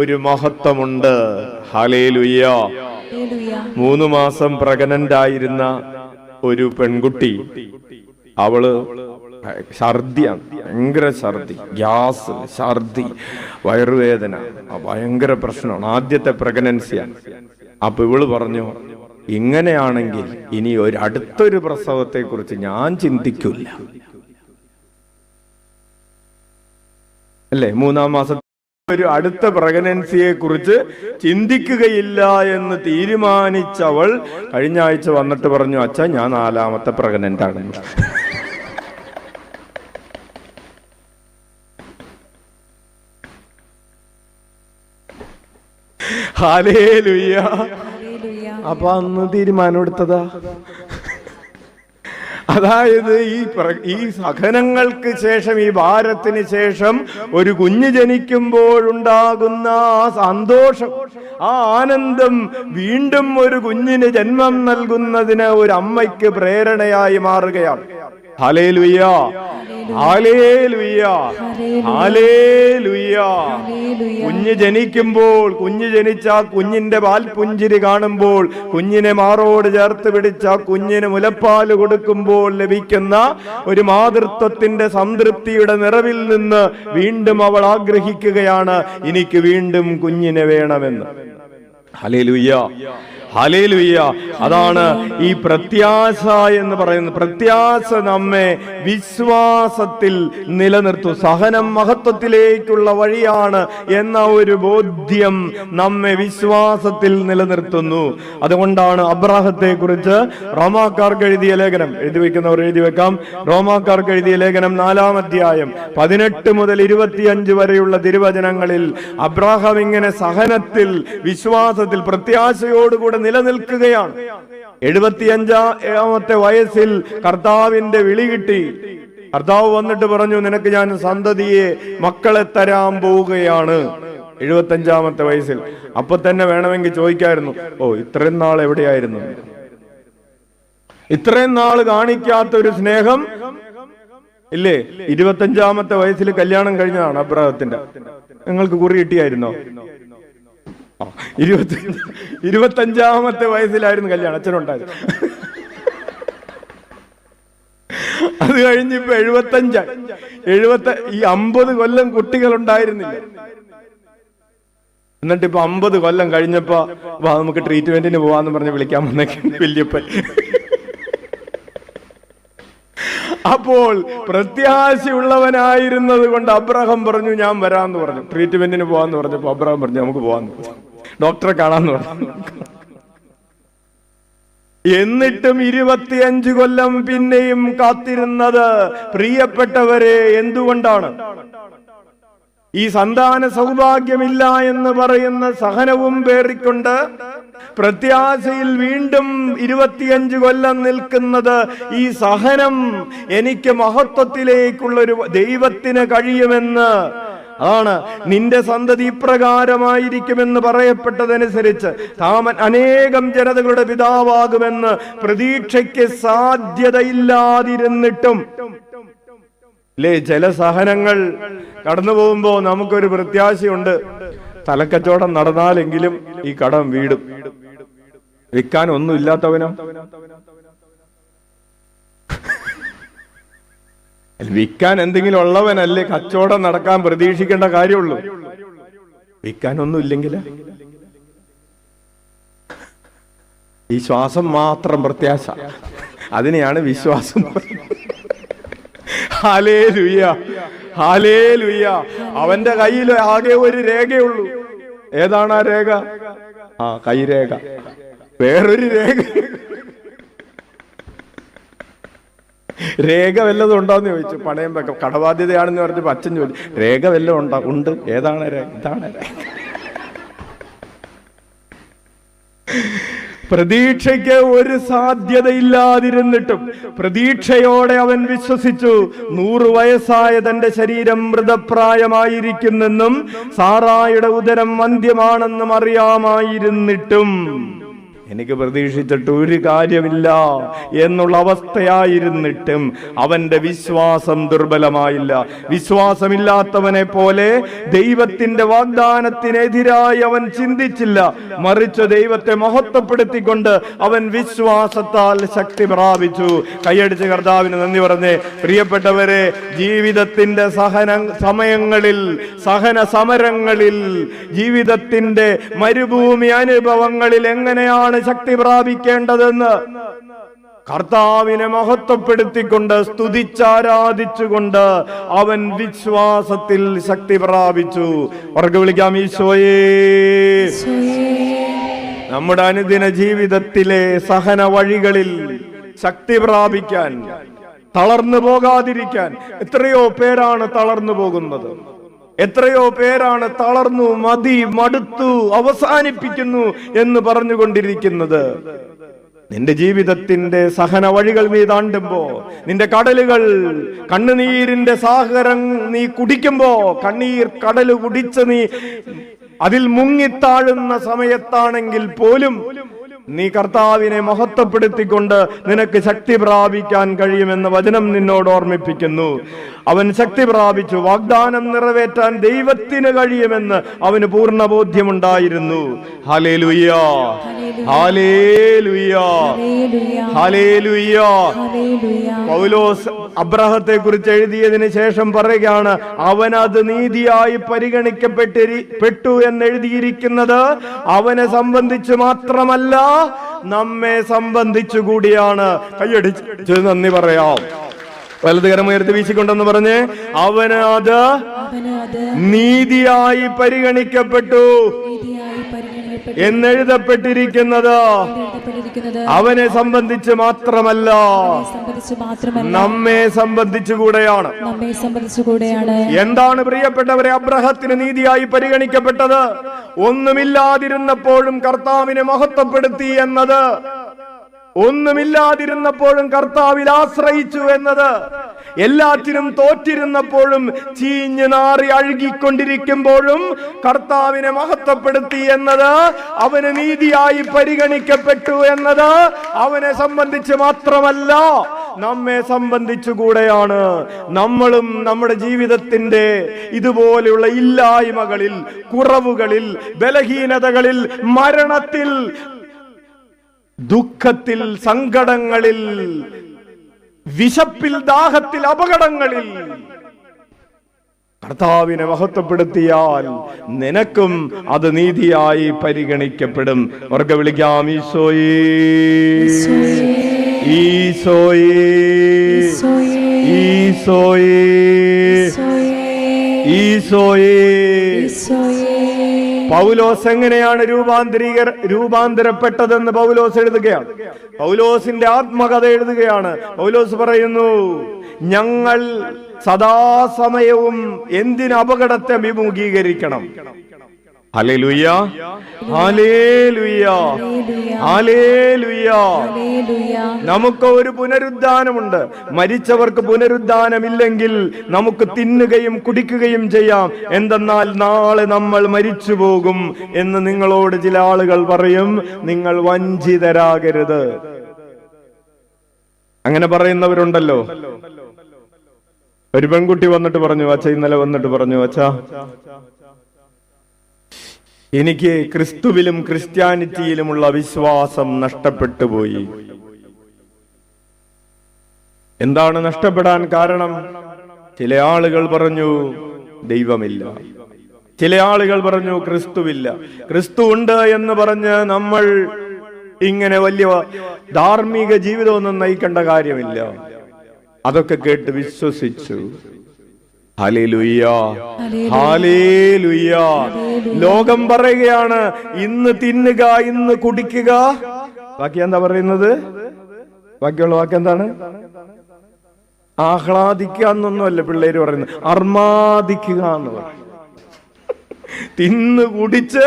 ഒരു മഹത്വമുണ്ട്. ഹല്ലേലൂയ. 3 മാസം പ്രഗ്നന്റ് ആയിരുന്ന ഒരു പെൺകുട്ടി, അവള് ഛർദിയാണ്, ഭയങ്കര ഛർദി, ഗ്യാസ്, ഛർദി, വയറുവേദന, ഭയങ്കര പ്രശ്നമാണ്. ആദ്യത്തെ പ്രഗ്നൻസിയാണ്. അപ്പൊ ഇവള് പറഞ്ഞു, ഇങ്ങനെയാണെങ്കിൽ ഇനി അടുത്തൊരു പ്രസവത്തെ കുറിച്ച് ഞാൻ ചിന്തിക്കില്ല, അല്ലേ? 3-ാം മാസം ഒരു അടുത്ത പ്രഗ്നൻസിയെ കുറിച്ച് ചിന്തിക്കുകയില്ല എന്ന് തീരുമാനിച്ചവൾ കഴിഞ്ഞ ആഴ്ച വന്നിട്ട് പറഞ്ഞു, അച്ഛാ ഞാൻ 4ാമത്തെ പ്രഗ്നന്റ് ആണെന്ന്. ഹല്ലേലൂയ. അപ്പൊ അന്ന് തീരുമാനം എടുത്തതാ. അതായത് ഈ സഹനങ്ങൾക്ക് ശേഷം, ഈ ഭാരത്തിന് ശേഷം ഒരു കുഞ്ഞ് ജനിക്കുമ്പോഴുണ്ടാകുന്ന ആ സന്തോഷം, ആ ആനന്ദം വീണ്ടും ഒരു കുഞ്ഞിന് ജന്മം നൽകുന്നതിന് ഒരു അമ്മയ്ക്ക് പ്രേരണയായി മാറുകയാണ്. Hallelujah, hallelujah, hallelujah. കുഞ്ഞ് ജനിക്കുമ്പോൾ, കുഞ്ഞ് ജനിച്ച കുഞ്ഞിന്റെ പാൽപുഞ്ചിരി കാണുമ്പോൾ, കുഞ്ഞിനെ മാറോട് ചേർത്ത് പിടിച്ച കുഞ്ഞിന് മുലപ്പാല് കൊടുക്കുമ്പോൾ ലഭിക്കുന്ന ഒരു മാതൃത്വത്തിന്റെ സംതൃപ്തിയുടെ നിറവിൽ നിന്ന് വീണ്ടും അവൾ ആഗ്രഹിക്കുകയാണ്, എനിക്ക് വീണ്ടും കുഞ്ഞിനെ വേണമെന്ന്. Hallelujah, hallelujah. അതാണ് ഈ പ്രത്യാശ എന്ന് പറയുന്നത്. പ്രത്യാശ നമ്മെ വിശ്വാസത്തിൽ നിലനിർത്തും. സഹനം മഹത്വത്തിലേക്കുള്ള വഴിയാണ് എന്ന ഒരു ബോധ്യം നമ്മെ വിശ്വാസത്തിൽ നിലനിർത്തുന്നു. അതുകൊണ്ടാണ് അബ്രാഹത്തെ കുറിച്ച് റോമാക്കാർക്ക് എഴുതിയ ലേഖനം, എഴുതി വെക്കുന്നവർ എഴുതി വെക്കാം, റോമാക്കാർക്ക് എഴുതിയ ലേഖനം 4-ാം അധ്യായം 18 മുതൽ 25 വരെയുള്ള തിരുവചനങ്ങളിൽ അബ്രാഹാം ഇങ്ങനെ സഹനത്തിൽ, വിശ്വാസത്തിൽ, പ്രത്യാശയോടുകൂടെ നിലനിൽക്കുകയാണ്. 75-ാമത്തെ വയസ്സിൽ കർത്താവിന്റെ വിളി കിട്ടി. കർത്താവ് വന്നിട്ട് പറഞ്ഞു, നിനക്ക് ഞാൻ സന്തതിയെ, മക്കളെ തരാൻ പോവുകയാണ്. 75-ാമത്തെ വയസ്സിൽ. അപ്പൊ തന്നെ വേണമെങ്കിൽ ചോദിക്കായിരുന്നു, ഓ ഇത്രയും നാൾ എവിടെയായിരുന്നു? ഇത്രയും നാൾ കാണിക്കാത്ത ഒരു സ്നേഹം ഇല്ലേ? 25-ാമത്തെ വയസ്സിൽ കല്യാണം കഴിഞ്ഞതാണ് അബ്രാഹത്തിന്റെ. നിങ്ങൾക്ക് കുറി കിട്ടിയായിരുന്നോ? 25-ാമത്തെ വയസ്സിലായിരുന്നു കല്യാണം, അച്ഛനുണ്ടായത്. അത് കഴിഞ്ഞിപ്പോ 75 ഈ 50 കൊല്ലം കുട്ടികൾ ഉണ്ടായിരുന്നില്ല. എന്നിട്ട് ഇപ്പൊ 50 കൊല്ലം കഴിഞ്ഞപ്പോ നമുക്ക് ട്രീറ്റ്മെന്റിന് പോവാന്ന് പറഞ്ഞ് വിളിക്കാൻ വന്നേക്കും വല്യപ്പൻ. അപ്പോൾ പ്രത്യാശയുള്ളവനായിരുന്നത് കൊണ്ട് അബ്രഹാം പറഞ്ഞു, ഞാൻ വരാന്ന് പറഞ്ഞു. ട്രീറ്റ്മെന്റിന് പോവാന്ന് പറഞ്ഞപ്പോ അബ്രഹാം പറഞ്ഞു, നമുക്ക് പോവാന്ന്, ഡോക്ടറെ കാണാന്ന് പറഞ്ഞു. എന്നിട്ടും 25 കൊല്ലം പിന്നെയും കാത്തിരുന്നത് പ്രിയപ്പെട്ടവരെ എന്തുകൊണ്ടാണ്? ഈ സന്താന സൗഭാഗ്യമില്ല എന്ന് പറയുന്ന സഹനവും പേറിക്കൊണ്ട് പ്രത്യാശയിൽ വീണ്ടും 25 കൊല്ലം നിൽക്കുന്നത്, ഈ സഹനം എനിക്ക് മഹത്വത്തിലേക്കുള്ളൊരു ദൈവത്തിന് കഴിയുമെന്ന് ആണ്. നിന്റെ സന്തതി ഇപ്രകാരമായിരിക്കുമെന്ന് പറയപ്പെട്ടതനുസരിച്ച് താമൻ അനേകം ജനതകളുടെ പിതാവാകുമെന്ന് പ്രതീക്ഷയ്ക്ക് സാധ്യതയില്ലാതിരുന്നിട്ടും അല്ലേ, ചില സഹനങ്ങൾ കടന്നു പോകുമ്പോ നമുക്കൊരു പ്രത്യാശയുണ്ട്, തലക്കച്ചവടം നടന്നാലെങ്കിലും ഈ കടം വീടും. വിൽക്കാൻ ഒന്നും ഇല്ലാത്തവനോ? വിൽക്കാൻ എന്തെങ്കിലും ഉള്ളവനല്ലേ കച്ചവടം നടക്കാൻ പ്രതീക്ഷിക്കേണ്ട കാര്യമുള്ളൂ. വിൽക്കാൻ ഒന്നും ഇല്ലെങ്കിൽ ഈ ശ്വാസം മാത്രം പ്രത്യാശ, അതിനെയാണ് വിശ്വാസം. Hallelujah, hallelujah. അവന്റെ കയ്യിൽ ആകെ ഒരു രേഖയുള്ളൂ. ഏതാണ് ആ രേഖ? കൈരേഖ. വേറൊരു രേഖ വല്ലതും ഉണ്ടോന്ന് ചോദിച്ചു. പണയം വെക്കാം, കടബാധ്യതയാണെന്ന് പറഞ്ഞപ്പോ അച്ഛൻ ചോദിച്ചു, രേഖ വല്ലതും ഉണ്ട്? ഏതാണ് രേഖ? ഇതാണ് രേഖ. പ്രതീക്ഷയ്ക്ക് ഒരു സാധ്യതയില്ലാതിരുന്നിട്ടും പ്രതീക്ഷയോടെ അവൻ വിശ്വസിച്ചു. 100 വയസ്സായ തന്റെ ശരീരം മൃതപ്രായമായിരിക്കുന്നെന്നും സാറായുടെ ഉദരം വന്ധ്യമാണെന്നും അറിയാമായിരുന്നിട്ടും എനിക്ക് പ്രതീക്ഷിച്ചിട്ട് ഒരു കാര്യമില്ല എന്നുള്ള അവസ്ഥയായിരുന്നിട്ടും അവന്റെ വിശ്വാസം ദുർബലമായില്ല. വിശ്വാസമില്ലാത്തവനെ പോലെ ദൈവത്തിന്റെ വാഗ്ദാനത്തിനെതിരായി അവൻ ചിന്തിച്ചില്ല. മറിച്ച് ദൈവത്തെ മഹത്വപ്പെടുത്തിക്കൊണ്ട് അവൻ വിശ്വാസത്താൽ ശക്തി പ്രാപിച്ചു. കൈയടിച്ച് കർത്താവിന് നന്ദി പറഞ്ഞേ. പ്രിയപ്പെട്ടവരെ, ജീവിതത്തിന്റെ സമയങ്ങളിൽ, സഹന സമരങ്ങളിൽ, ജീവിതത്തിന്റെ മരുഭൂമി അനുഭവങ്ങളിൽ എങ്ങനെയാണ് ശക്തി പ്രാപിക്കേണ്ടതെന്ന് കർത്താവിനെ മഹത്വപ്പെടുത്തിക്കൊണ്ട് സ്തുതിച്ചാരാധിച്ചുകൊണ്ട് അവൻ വിശ്വാസത്തിൽ ശക്തി പ്രാപിച്ചു. അവർക്ക് വിളിക്കാം ഈശോയേ. നമ്മുടെ അനുദിന ജീവിതത്തിലെ സഹന വഴികളിൽ ശക്തി പ്രാപിക്കാൻ, തളർന്നു പോകാതിരിക്കാൻ. എത്രയോ പേരാണ് തളർന്നു പോകുന്നത്, എത്രയോ പേരാണ് തളർന്നു, മതി, മടുത്തു, അവസാനിപ്പിക്കുന്നു എന്ന് പറഞ്ഞുകൊണ്ടിരിക്കുന്നത്. നിന്റെ ജീവിതത്തിന്റെ സഹന വഴികൾ നീ താണ്ടുമ്പോ, നിന്റെ കടലുകൾ, കണ്ണുനീരിന്റെ സാഗരം നീ കുടിക്കുമ്പോ, കണ്ണീർ കടല് കുടിച്ച് നീ അതിൽ മുങ്ങിത്താഴുന്ന സമയത്താണെങ്കിൽ പോലും നീ കർത്താവിനെ മഹത്വപ്പെടുത്തിക്കൊണ്ട് നിനക്ക് ശക്തി പ്രാപിക്കാൻ കഴിയുമെന്ന് വചനം നിന്നോട് ഓർമ്മിപ്പിക്കുന്നു. അവൻ ശക്തി പ്രാപിച്ചു. വാഗ്ദാനം നിറവേറ്റാൻ ദൈവത്തിന് കഴിയുമെന്ന് അവന് പൂർണ്ണ ബോധ്യമുണ്ടായിരുന്നു. Hallelujah, hallelujah, hallelujah. പൗലോസ് അബ്രാഹത്തെ കുറിച്ച് എഴുതിയതിനു ശേഷം പറയുകയാണ്, അവനത് നീതിയായി പരിഗണിക്കപ്പെട്ടു എന്നെഴുതിയിരിക്കുന്നത് അവനെ സംബന്ധിച്ച് മാത്രമല്ല, നമ്മെ സംബന്ധിച്ചു കൂടിയാണ്. കൈയടിച്ച് നന്ദി പറയാം. വലതുകരം ഉയർത്തി വീശിക്കൊണ്ടെന്ന് പറഞ്ഞ്, അവന് അത് നീതിയായി പരിഗണിക്കപ്പെട്ടു എന്നെഴുതപ്പെട്ടിരിക്കുന്നത് അവനെ സംബന്ധിച്ച് മാത്രമല്ല, നമ്മെ സംബന്ധിച്ചുകൂടെയാണ്. എന്താണ് പ്രിയപ്പെട്ടവരെ അബ്രാഹത്തിന് നീതിയായി പരിഗണിക്കപ്പെട്ടത്? ഒന്നുമില്ലാതിരുന്നപ്പോഴും കർത്താവിനെ മഹത്വപ്പെടുത്തി എന്നത്, ഒന്നുമില്ലാതിരുന്നപ്പോഴും കർത്താവിൽ ആശ്രയിച്ചു എന്നത്, എല്ലാറ്റിനും തോറ്റിരുന്നപ്പോഴും ചീഞ്ഞു നാറി അഴുകിക്കൊണ്ടിരിക്കുമ്പോഴും കർത്താവിനെ മഹത്വപ്പെടുത്തി എന്നത്, അവന് നീതിയായി പരിഗണിക്കപ്പെട്ടു എന്നത് അവനെ സംബന്ധിച്ച് മാത്രമല്ല, നമ്മെ സംബന്ധിച്ചു കൂടെയാണ്. നമ്മളും നമ്മുടെ ജീവിതത്തിന്റെ ഇതുപോലെയുള്ള ഇല്ലായ്മകളിൽ, കുറവുകളിൽ, ബലഹീനതകളിൽ, മരണത്തിൽ, ദുഃഖത്തിൽ, സങ്കടങ്ങളിൽ, വിശപ്പിൽ, ദാഹത്തിൽ, അപകടങ്ങളിൽ കർത്താവിനെ മഹത്വപ്പെടുത്തിയാൽ നിനക്കും അത് നീതിയായി പരിഗണിക്കപ്പെടും. അവർക്ക് വിളിക്കാം ഈശോയേ, ഈശോയേ, ഈശോയേ, ഈശോയേ. പൗലോസ് എങ്ങനെയാണ് രൂപാന്തരപ്പെട്ടതെന്ന് പൗലോസ് എഴുതുകയാണ്. പൗലോസിന്റെ ആത്മകഥ എഴുതുകയാണ്. പൗലോസ് പറയുന്നു, ഞങ്ങൾ സദാസമയവും എന്തിന് അപകടത്തെ അഭിമുഖീകരിക്കണം? Hallelujah, hallelujah, hallelujah. നമുക്ക് ഒരു പുനരുദ്ധാനമുണ്ട്. മരിച്ചവർക്ക് പുനരുദ്ധാനമില്ലെങ്കിൽ നമുക്ക് തിന്നുകയും കുടിക്കുകയും ചെയ്യാം. എന്തെന്നാൽ നാളെ നമ്മൾ മരിച്ചു പോകും എന്ന് നിങ്ങളോട് ചില ആളുകൾ പറയും. നിങ്ങൾ വഞ്ചിതരാകരുത്. അങ്ങനെ പറയുന്നവരുണ്ടല്ലോ. ഒരു പെൺകുട്ടി വന്നിട്ട് പറഞ്ഞു, അച്ഛ, ഇന്നലെ വന്നിട്ട് പറഞ്ഞു, അച്ഛാ, എനിക്ക് ക്രിസ്തുവിലും ക്രിസ്ത്യാനിറ്റിയിലുമുള്ള വിശ്വാസം നഷ്ടപ്പെട്ടു പോയി. എന്താണ് നഷ്ടപ്പെടാൻ കാരണം? ചില ആളുകൾ പറഞ്ഞു ദൈവമില്ല, ചില ആളുകൾ പറഞ്ഞു ക്രിസ്തുവില്ല. ക്രിസ്തു ഉണ്ട് എന്ന് പറഞ്ഞ് നമ്മൾ ഇങ്ങനെ വലിയ ധാർമ്മിക ജീവിതമൊന്നും നയിക്കേണ്ട കാര്യമില്ല. അതൊക്കെ കേട്ട് വിശ്വസിച്ചു. Hallelujah, hallelujah. ലോകം പറയുകയാണ് ഇന്ന് തിന്നുക, ഇന്ന് കുടിക്കുക. ബാക്കി എന്താ പറയുന്നത്? ബാക്കിയുള്ള വാക്ക് എന്താണ്? ആഹ്ലാദിക്കുക എന്നൊന്നുമല്ല പിള്ളേര് പറയുന്നത്, അർമാദിക്കുക എന്ന് പറയും. തിന്ന് കുടിച്ച്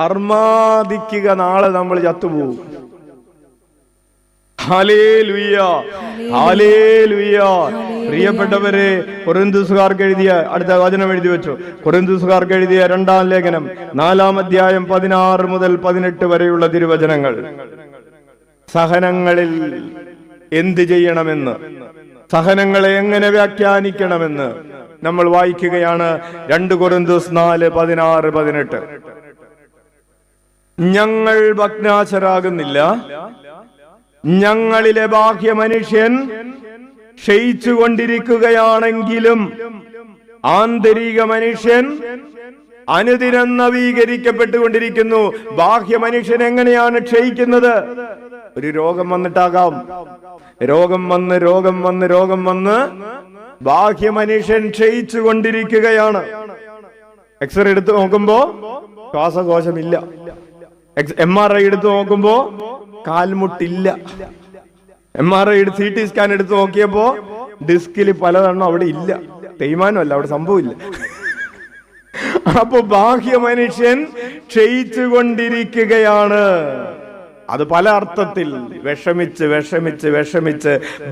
അർമാദിക്കുക. നാളെ നമ്മൾ ചത്തുപോകും. Hallelujah, hallelujah. പ്രിയപ്പെട്ടവരെ, കൊരിന്ത്യസുകാർക്ക് എഴുതിയ, അടുത്ത വചനം എഴുതി വെച്ചു, കൊരിന്ത്യസുകാർക്ക് എഴുതിയ 2-ാം ലേഖനം 4-ാം അധ്യായം 16 മുതൽ 18 വരെയുള്ള തിരുവചനങ്ങൾ. സഹനങ്ങളിൽ എന്ത് ചെയ്യണമെന്ന്, സഹനങ്ങളെ എങ്ങനെ വ്യാഖ്യാനിക്കണമെന്ന് നമ്മൾ വായിക്കുകയാണ്. 2 കൊരിന്ത്യസ് 4:16-18. ഞങ്ങൾ ഭഗ്നാശരാകുന്നില്ല, ഞങ്ങളിലെ ബാഹ്യ മനുഷ്യൻ ക്ഷയിച്ചുകൊണ്ടിരിക്കുകയാണെങ്കിലും ആന്തരിക മനുഷ്യൻ അനുദിനം നവീകരിക്കപ്പെട്ടുകൊണ്ടിരിക്കുന്നു. ബാഹ്യ മനുഷ്യൻ എങ്ങനെയാണ് ക്ഷയിക്കുന്നത്? ഒരു രോഗം വന്നിട്ടാകാം. രോഗം വന്ന് ബാഹ്യ മനുഷ്യൻ ക്ഷയിച്ചു കൊണ്ടിരിക്കുകയാണ്. എക്സ്റേ എടുത്ത് നോക്കുമ്പോ ശ്വാസകോശമില്ല. MRI എടുത്ത് നോക്കുമ്പോ കാൽമുട്ടില്ല. MRI CT സ്കാൻ എടുത്ത് നോക്കിയപ്പോ ഡിസ്കിൽ പലതെണ്ണം അവിടെ ഇല്ല. തേയ്മാനമല്ല, അവിടെ സംഭവമില്ല. അപ്പൊ ബാഹ്യ മനുഷ്യൻ ക്ഷയിച്ചു കൊണ്ടിരിക്കുകയാണ്. അത് പല അർത്ഥത്തിൽ വിഷമിച്ച്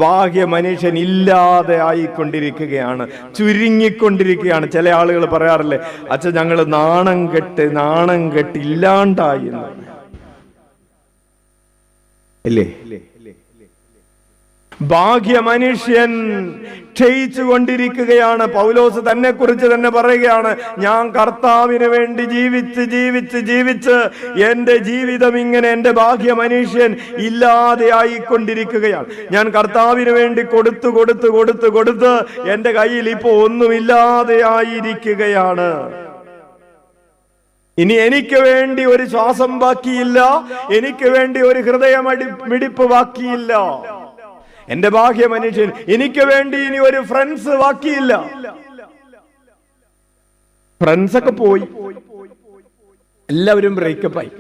ബാഹ്യ മനുഷ്യൻ ഇല്ലാതെ ആയിക്കൊണ്ടിരിക്കുകയാണ്, ചുരുങ്ങിക്കൊണ്ടിരിക്കുകയാണ്. ചില ആളുകൾ പറയാറില്ലേ, അച്ഛൻ ഞങ്ങൾ നാണം കെട്ട് ഇല്ലാണ്ടായി എന്ന് ഇല്ലേ? ബാഹ്യ മനുഷ്യൻ ക്ഷയിച്ചു കൊണ്ടിരിക്കുകയാണ്. പൗലോസ് തന്നെ കുറിച്ച് തന്നെ പറയുകയാണ്, ഞാൻ കർത്താവിന് വേണ്ടി ജീവിച്ച് എന്റെ ജീവിതം ഇങ്ങനെ എന്റെ ബാഹ്യ മനുഷ്യൻ ഇല്ലാതെ ആയിക്കൊണ്ടിരിക്കുകയാണ്. ഞാൻ കർത്താവിന് വേണ്ടി കൊടുത്ത് എന്റെ കയ്യിൽ ഇപ്പോ ഒന്നുമില്ലാതെ ആയിരിക്കുകയാണ്. ഇനി എനിക്ക് വേണ്ടി ഒരു ശ്വാസം ബാക്കിയില്ല, എനിക്ക് വേണ്ടി ഒരു ഹൃദയമിടിപ്പ് ബാക്കിയില്ല. എന്റെ ബാഹ്യ മനുഷ്യൻ, എനിക്ക് വേണ്ടി ഇനി ഒരു ഫ്രണ്ട്സ് ബാക്കിയില്ല. ഫ്രണ്ട്സൊക്കെ പോയി, എല്ലാവരും ബ്രേക്കപ്പായി.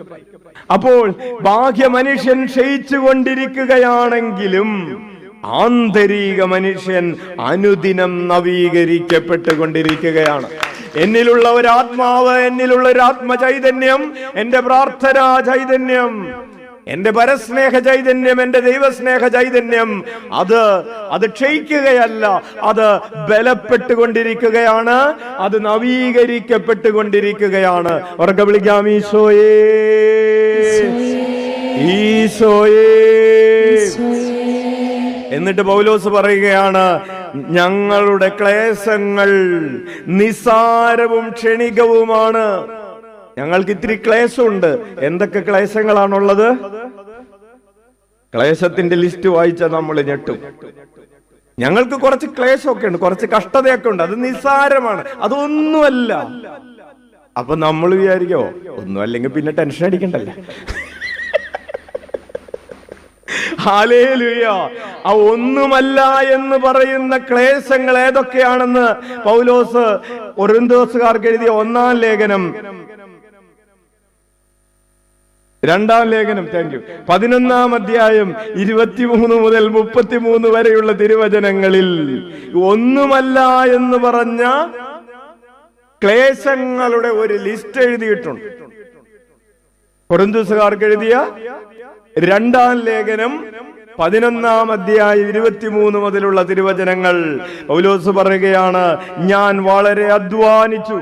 അപ്പോൾ ബാഹ്യ മനുഷ്യൻ ക്ഷയിച്ചു കൊണ്ടിരിക്കുകയാണെങ്കിലും ആന്തരിക മനുഷ്യൻ അനുദിനം നവീകരിക്കപ്പെട്ടുകൊണ്ടിരിക്കുകയാണ്. എന്നിലുള്ള ഒരു ആത്മാവ്, എന്നിലുള്ള ഒരു ആത്മചൈതന്യം, എന്റെ പ്രാർത്ഥനാ ചൈതന്യം, എന്റെ പരസ്നേഹ ചൈതന്യം, എന്റെ ദൈവസ്നേഹ ചൈതന്യം അത് ക്ഷയിക്കുകയല്ല, അത് ബലപ്പെട്ടുകൊണ്ടിരിക്കുകയാണ്, അത് നവീകരിക്കപ്പെട്ടുകൊണ്ടിരിക്കുകയാണ്. ഉറക്കെ വിളിക്കാം, ഈശോയേ, ഈശോയേ. എന്നിട്ട് പൗലോസ് പറയുകയാണ്, ഞങ്ങളുടെ ക്ലേശങ്ങൾ നിസാരവും ക്ഷണികവുമാണ്. ഞങ്ങൾക്ക് ഇത്തിരി ക്ലേശമുണ്ട്. എന്തൊക്കെ ക്ലേശങ്ങളാണുള്ളത്? ക്ലേശത്തിന്റെ ലിസ്റ്റ് വായിച്ചാൽ നമ്മൾ ഞെട്ടും. ഞങ്ങൾക്ക് കുറച്ച് ക്ലേശമൊക്കെ ഉണ്ട്, കുറച്ച് കഷ്ടതയൊക്കെ ഉണ്ട്, അത് നിസ്സാരമാണ്, അതൊന്നുമല്ല. അപ്പൊ നമ്മൾ വിചാരിക്കോ ഒന്നും അല്ലെങ്കിൽ പിന്നെ ടെൻഷൻ അടിക്കണ്ടല്ലോ. ഹല്ലേലൂയ. ആ ഒന്നുമല്ല എന്ന് പറയുന്ന ക്ലേശങ്ങൾ ഏതൊക്കെയാണെന്ന് പൗലോസ് കൊരിന്ത്യക്കാർക്ക് എഴുതിയ 1-ാം ലേഖനം 2-ാം ലേഖനം 11-ാം അധ്യായം 23 മുതൽ 33 വരെയുള്ള തിരുവചനങ്ങളിൽ ഒന്നുമല്ല എന്ന് പറഞ്ഞ ക്ലേശങ്ങളുടെ ഒരു ലിസ്റ്റ് എഴുതിയിട്ടുണ്ട്. കൊരിന്ത്യക്കാർക്ക് എഴുതിയ 2-ാം ലേഖനം 11-ാം അധ്യായം 23 മുതലുള്ള തിരുവചനങ്ങൾ പൗലോസ് പറയുകയാണ്, ഞാൻ വളരെ അധ്വാനിച്ചു,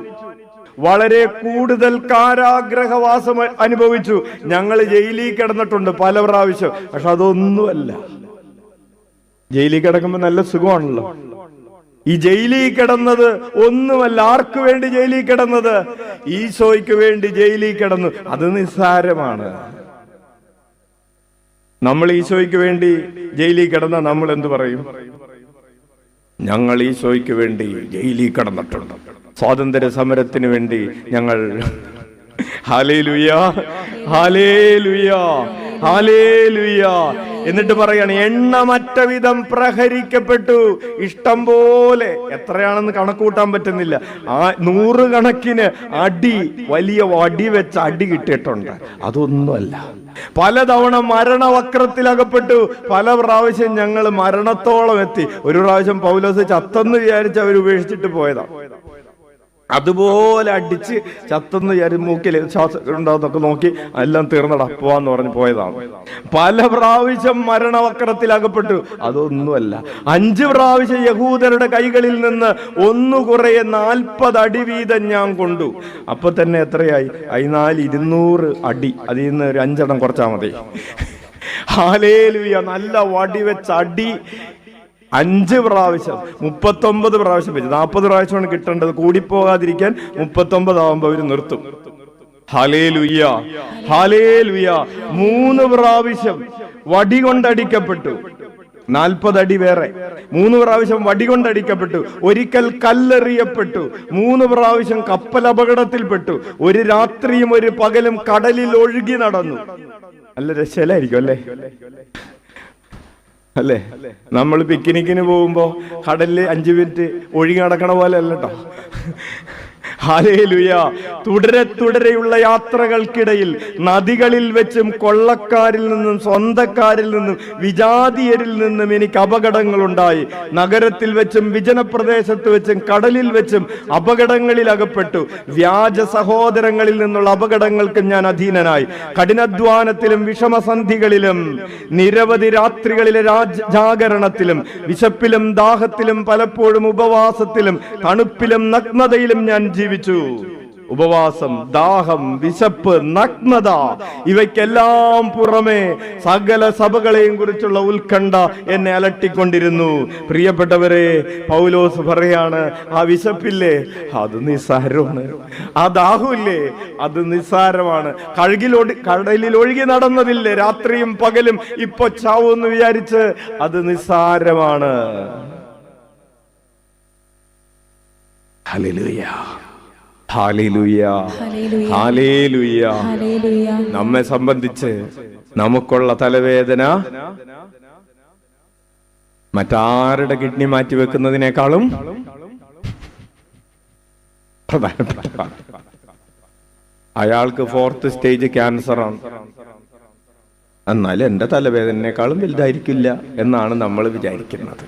വളരെ കൂടുതൽ കാരാഗ്രഹവാസം അനുഭവിച്ചു. ഞങ്ങൾ ജയിലിൽ കിടന്നിട്ടുണ്ട് പല പ്രാവശ്യം. പക്ഷെ അതൊന്നുമല്ല. ജയിലിൽ കിടക്കുമ്പോ നല്ല സുഖമാണല്ലോ. ഈ ജയിലിൽ കിടന്നത് ഒന്നുമല്ല. ആർക്ക് വേണ്ടി ജയിലിൽ കിടന്നത്? ഈശോയ്ക്ക് വേണ്ടി ജയിലിൽ കിടന്നു. അത് നിസ്സാരമാണ്. നമ്മൾ ഈശോയ്ക്ക് വേണ്ടി ജയിലിൽ കിടന്ന നമ്മൾ എന്ത് പറയും? ഞങ്ങൾ ഈശോയ്ക്ക് വേണ്ടി ജയിലിൽ കിടന്നിട്ടുണ്ട്, സ്വാതന്ത്ര്യ സമരത്തിന് വേണ്ടി ഞങ്ങൾ. Hallelujah, hallelujah, hallelujah. എന്നിട്ട് പറയാണ്, എണ്ണമറ്റ വിധം പ്രഹരിക്കപ്പെട്ടു. ഇഷ്ടം പോലെ, എത്രയാണെന്ന് കണക്കൂട്ടാൻ പറ്റുന്നില്ല. 100 കണക്കിന് അടി, വലിയ വടി വെച്ച് അടി കിട്ടിയിട്ടുണ്ട്. അതൊന്നുമല്ല. പലതവണ മരണവക്രത്തിലകപ്പെട്ടു. പല പ്രാവശ്യം ഞങ്ങൾ മരണത്തോളം എത്തി. ഒരു പ്രാവശ്യം പൗലോസ് ചത്തെന്ന് വിചാരിച്ച് അവർ ഉപേക്ഷിച്ചിട്ട് പോയതാണ്. അതുപോലെ അടിച്ച് ചത്തെന്ന് വിചാരിച്ച് മൂക്കിൽ ശ്വാസം ഉണ്ടാവുന്നൊക്കെ നോക്കി എല്ലാം തീർന്നടാ പോവാന്ന് പറഞ്ഞ് പോയതാണ്. പല പ്രാവശ്യം മരണവക്രത്തിലകപ്പെട്ടു. അതൊന്നുമല്ല. 5 പ്രാവശ്യം യഹൂദരുടെ കൈകളിൽ നിന്ന് കുറേ 40 അടി വീതം ഞാൻ കൊണ്ടു. അപ്പൊ തന്നെ എത്രയായി? 200 അടി. അതിൽ നിന്ന് ഒരു 5 എണ്ണം കുറച്ചാ മതി. ഹല്ലേലൂയ. നല്ല വടി വെച്ച അടി 5 പ്രാവശ്യം, 39 പ്രാവശ്യം വെച്ച്. 40 പ്രാവശ്യമാണ് കിട്ടേണ്ടത്. കൂടിപ്പോകാതിരിക്കാൻ 39 ആവുമ്പോ അവര് നിർത്തും. Hallelujah, hallelujah. 3 പ്രാവശ്യം വടി കൊണ്ടടിക്കപ്പെട്ടു. 40 അടി വേറെ. 3 പ്രാവശ്യം വടി കൊണ്ടടിക്കപ്പെട്ടു. ഒരിക്കൽ കല്ലെറിയപ്പെട്ടു. 3 പ്രാവശ്യം കപ്പൽ അപകടത്തിൽപ്പെട്ടു. ഒരു രാത്രിയും ഒരു പകലും കടലിൽ ഒഴുകി നടന്നു. നല്ല രസമായിരിക്കും അല്ലേ? അല്ലേ? നമ്മൾ പിക്നിക്കിന് പോകുമ്പോ കടലിൽ 5 മിനിറ്റ് ഒഴുകി നടക്കണ പോലെ അല്ല കേട്ടോ. ഹല്ലേലൂയ. തുടരെയുള്ള യാത്രകൾക്കിടയിൽ നദികളിൽ വെച്ചും കൊള്ളക്കാരിൽ നിന്നും സ്വന്തക്കാരിൽ നിന്നും വിജാതീയരിൽ നിന്നും എനിക്ക് അപകടങ്ങൾ ഉണ്ടായി. നഗരത്തിൽ വെച്ചും വിജനപ്രദേശത്ത് വെച്ചും കടലിൽ വെച്ചും അപകടങ്ങളിൽ അകപ്പെട്ടു. വ്യാജ സഹോദരങ്ങളിൽ നിന്നുള്ള അപകടങ്ങൾക്ക് ഞാൻ അധീനനായി. കഠിനാധ്വാനത്തിലും വിഷമസന്ധികളിലും നിരവധി രാത്രികളിലെ ജാഗരണത്തിലും വിശപ്പിലും ദാഹത്തിലും പലപ്പോഴും ഉപവാസത്തിലും തണുപ്പിലും നഗ്നതയിലും ഞാൻ ജീവിച്ചു. ഉപവാസം, ദാഹം, വിശപ്പ്, നഗ്നത ഇവയ്ക്കെല്ലാം പുറമെ സകല സഭകളെയും കുറിച്ചുള്ള ഉത്കണ്ഠ എന്നെ അലട്ടിക്കൊണ്ടിരുന്നു. പ്രിയപ്പെട്ടവരെ, പൗലോസ് പറയാണ്, ആ വിശപ്പില്ലേ അത് നിസ്സാരമാണ്, ആ ദാഹമില്ലേ അത് നിസ്സാരമാണ്. കടലിൽ ഒഴുകി നടന്നതില്ലേ രാത്രിയും പകലും, ഇപ്പൊ ചാവൂന്ന് വിചാരിച്ച് അത് നിസ്സാരമാണ്. Hallelujah, hallelujah, hallelujah. നമ്മെ സംബന്ധിച്ച് നമുക്കുള്ള തലവേദന മറ്റാരുടെ കിഡ്നി മാറ്റിവെക്കുന്നതിനേക്കാളും പ്രധാനപ്പെട്ട. അയാൾക്ക് 4th സ്റ്റേജ് ക്യാൻസർ ആണ്, എന്നാൽ എന്റെ തലവേദനേക്കാളും വലുതായിരിക്കില്ല എന്നാണ് നമ്മൾ വിചാരിക്കുന്നത്.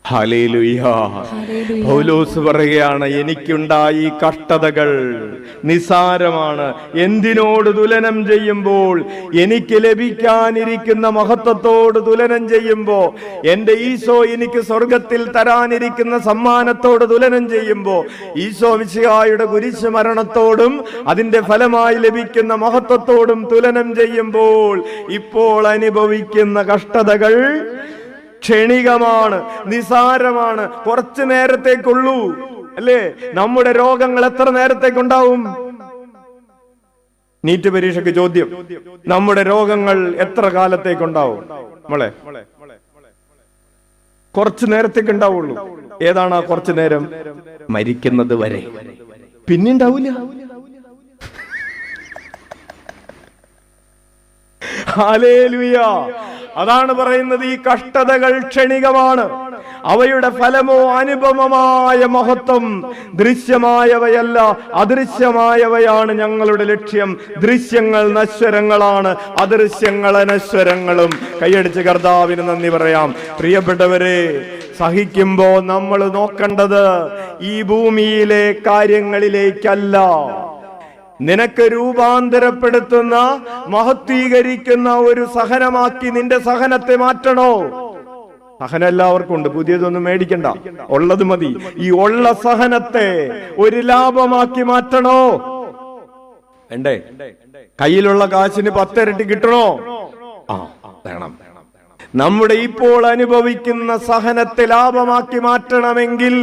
ഹല്ലേലൂയ. പൗലോസ് പറയുകയാണ്, എനിക്കുണ്ടായ ഈ കഷ്ടതകൾ നിസാരമാണ്. എന്തിനോട് തുലനം ചെയ്യുമ്പോൾ, എനിക്ക് ലഭിക്കാനിരിക്കുന്ന മഹത്വത്തോട് തുലനം ചെയ്യുമ്പോ, എന്റെ ഈശോ എനിക്ക് സ്വർഗത്തിൽ തരാനിരിക്കുന്ന സമ്മാനത്തോട് തുലനം ചെയ്യുമ്പോ, ഈശോ മിശിഹായുടെ കുരിശ് മരണത്തോടും അതിന്റെ ഫലമായി ലഭിക്കുന്ന മഹത്വത്തോടും തുലനം ചെയ്യുമ്പോൾ ഇപ്പോൾ അനുഭവിക്കുന്ന കഷ്ടതകൾ ക്ഷണികമാണ്, നിസാരമാണ്, കുറച്ചു നേരത്തേക്കുള്ളൂ. അല്ലേ? നമ്മുടെ രോഗങ്ങൾ എത്ര നേരത്തേക്കുണ്ടാവും? നീറ്റ് പരീക്ഷയ്ക്ക് ചോദ്യം, നമ്മുടെ രോഗങ്ങൾ എത്ര കാലത്തേക്കുണ്ടാവും? മോളെ, കുറച്ചു നേരത്തേക്ക് ഉണ്ടാവുള്ളൂ. ഏതാണ് ആ കുറച്ചു നേരം? മരിക്കുന്നത് വരെ. പിന്നുണ്ടാവില്ല. ഹല്ലേലൂയ. അതാണ് പറയുന്നത്, ഈ കഷ്ടതകൾ ക്ഷണികമാണ്, അവയുടെ ഫലമോ അനുപമമായ മഹത്വം. ദൃശ്യമായവയല്ല, അദൃശ്യമായവയാണ് ഞങ്ങളുടെ ലക്ഷ്യം. ദൃശ്യങ്ങൾ നശ്വരങ്ങളാണ്, അദൃശ്യങ്ങൾ അനശ്വരങ്ങളും. കൈയടിച്ച് കർത്താവിന് നന്ദി പറയാം. പ്രിയപ്പെട്ടവരെ, സഹിക്കുമ്പോ നമ്മൾ നോക്കേണ്ടത് ഈ ഭൂമിയിലെ കാര്യങ്ങളിലേക്കല്ല, നിനക്ക് രൂപാന്തരപ്പെടുത്തുന്ന, മഹത്വീകരിക്കുന്ന ഒരു സഹനമാക്കി നിന്റെ സഹനത്തെ മാറ്റണോ? സഹനം എല്ലാവർക്കും ഉണ്ട്, പുതിയതൊന്നും മേടിക്കണ്ട, ഉള്ളത് മതി. ഈ ഉള്ള സഹനത്തെ ഒരു ലാഭമാക്കി മാറ്റണോ? വേണ്ടേ? കയ്യിലുള്ള കാശിന് 10 ഇരട്ടി കിട്ടണോ? വേണം. നമ്മുടെ ഇപ്പോൾ അനുഭവിക്കുന്ന സഹനത്തെ ലാഭമാക്കി മാറ്റണമെങ്കിൽ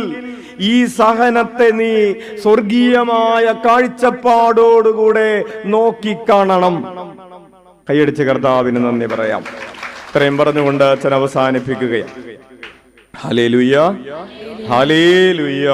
ഈ സഹനത്തെ നീ സ്വർഗീയമായ കാഴ്ചപ്പാടോടുകൂടെ നോക്കിക്കാണണം. കൈയടിച്ച് കർത്താവിന് നന്ദി പറയാം. ഇത്രയും പറഞ്ഞുകൊണ്ട് അച്ഛൻ അവസാനിപ്പിക്കുകയാണ്. Hallelujah, hallelujah.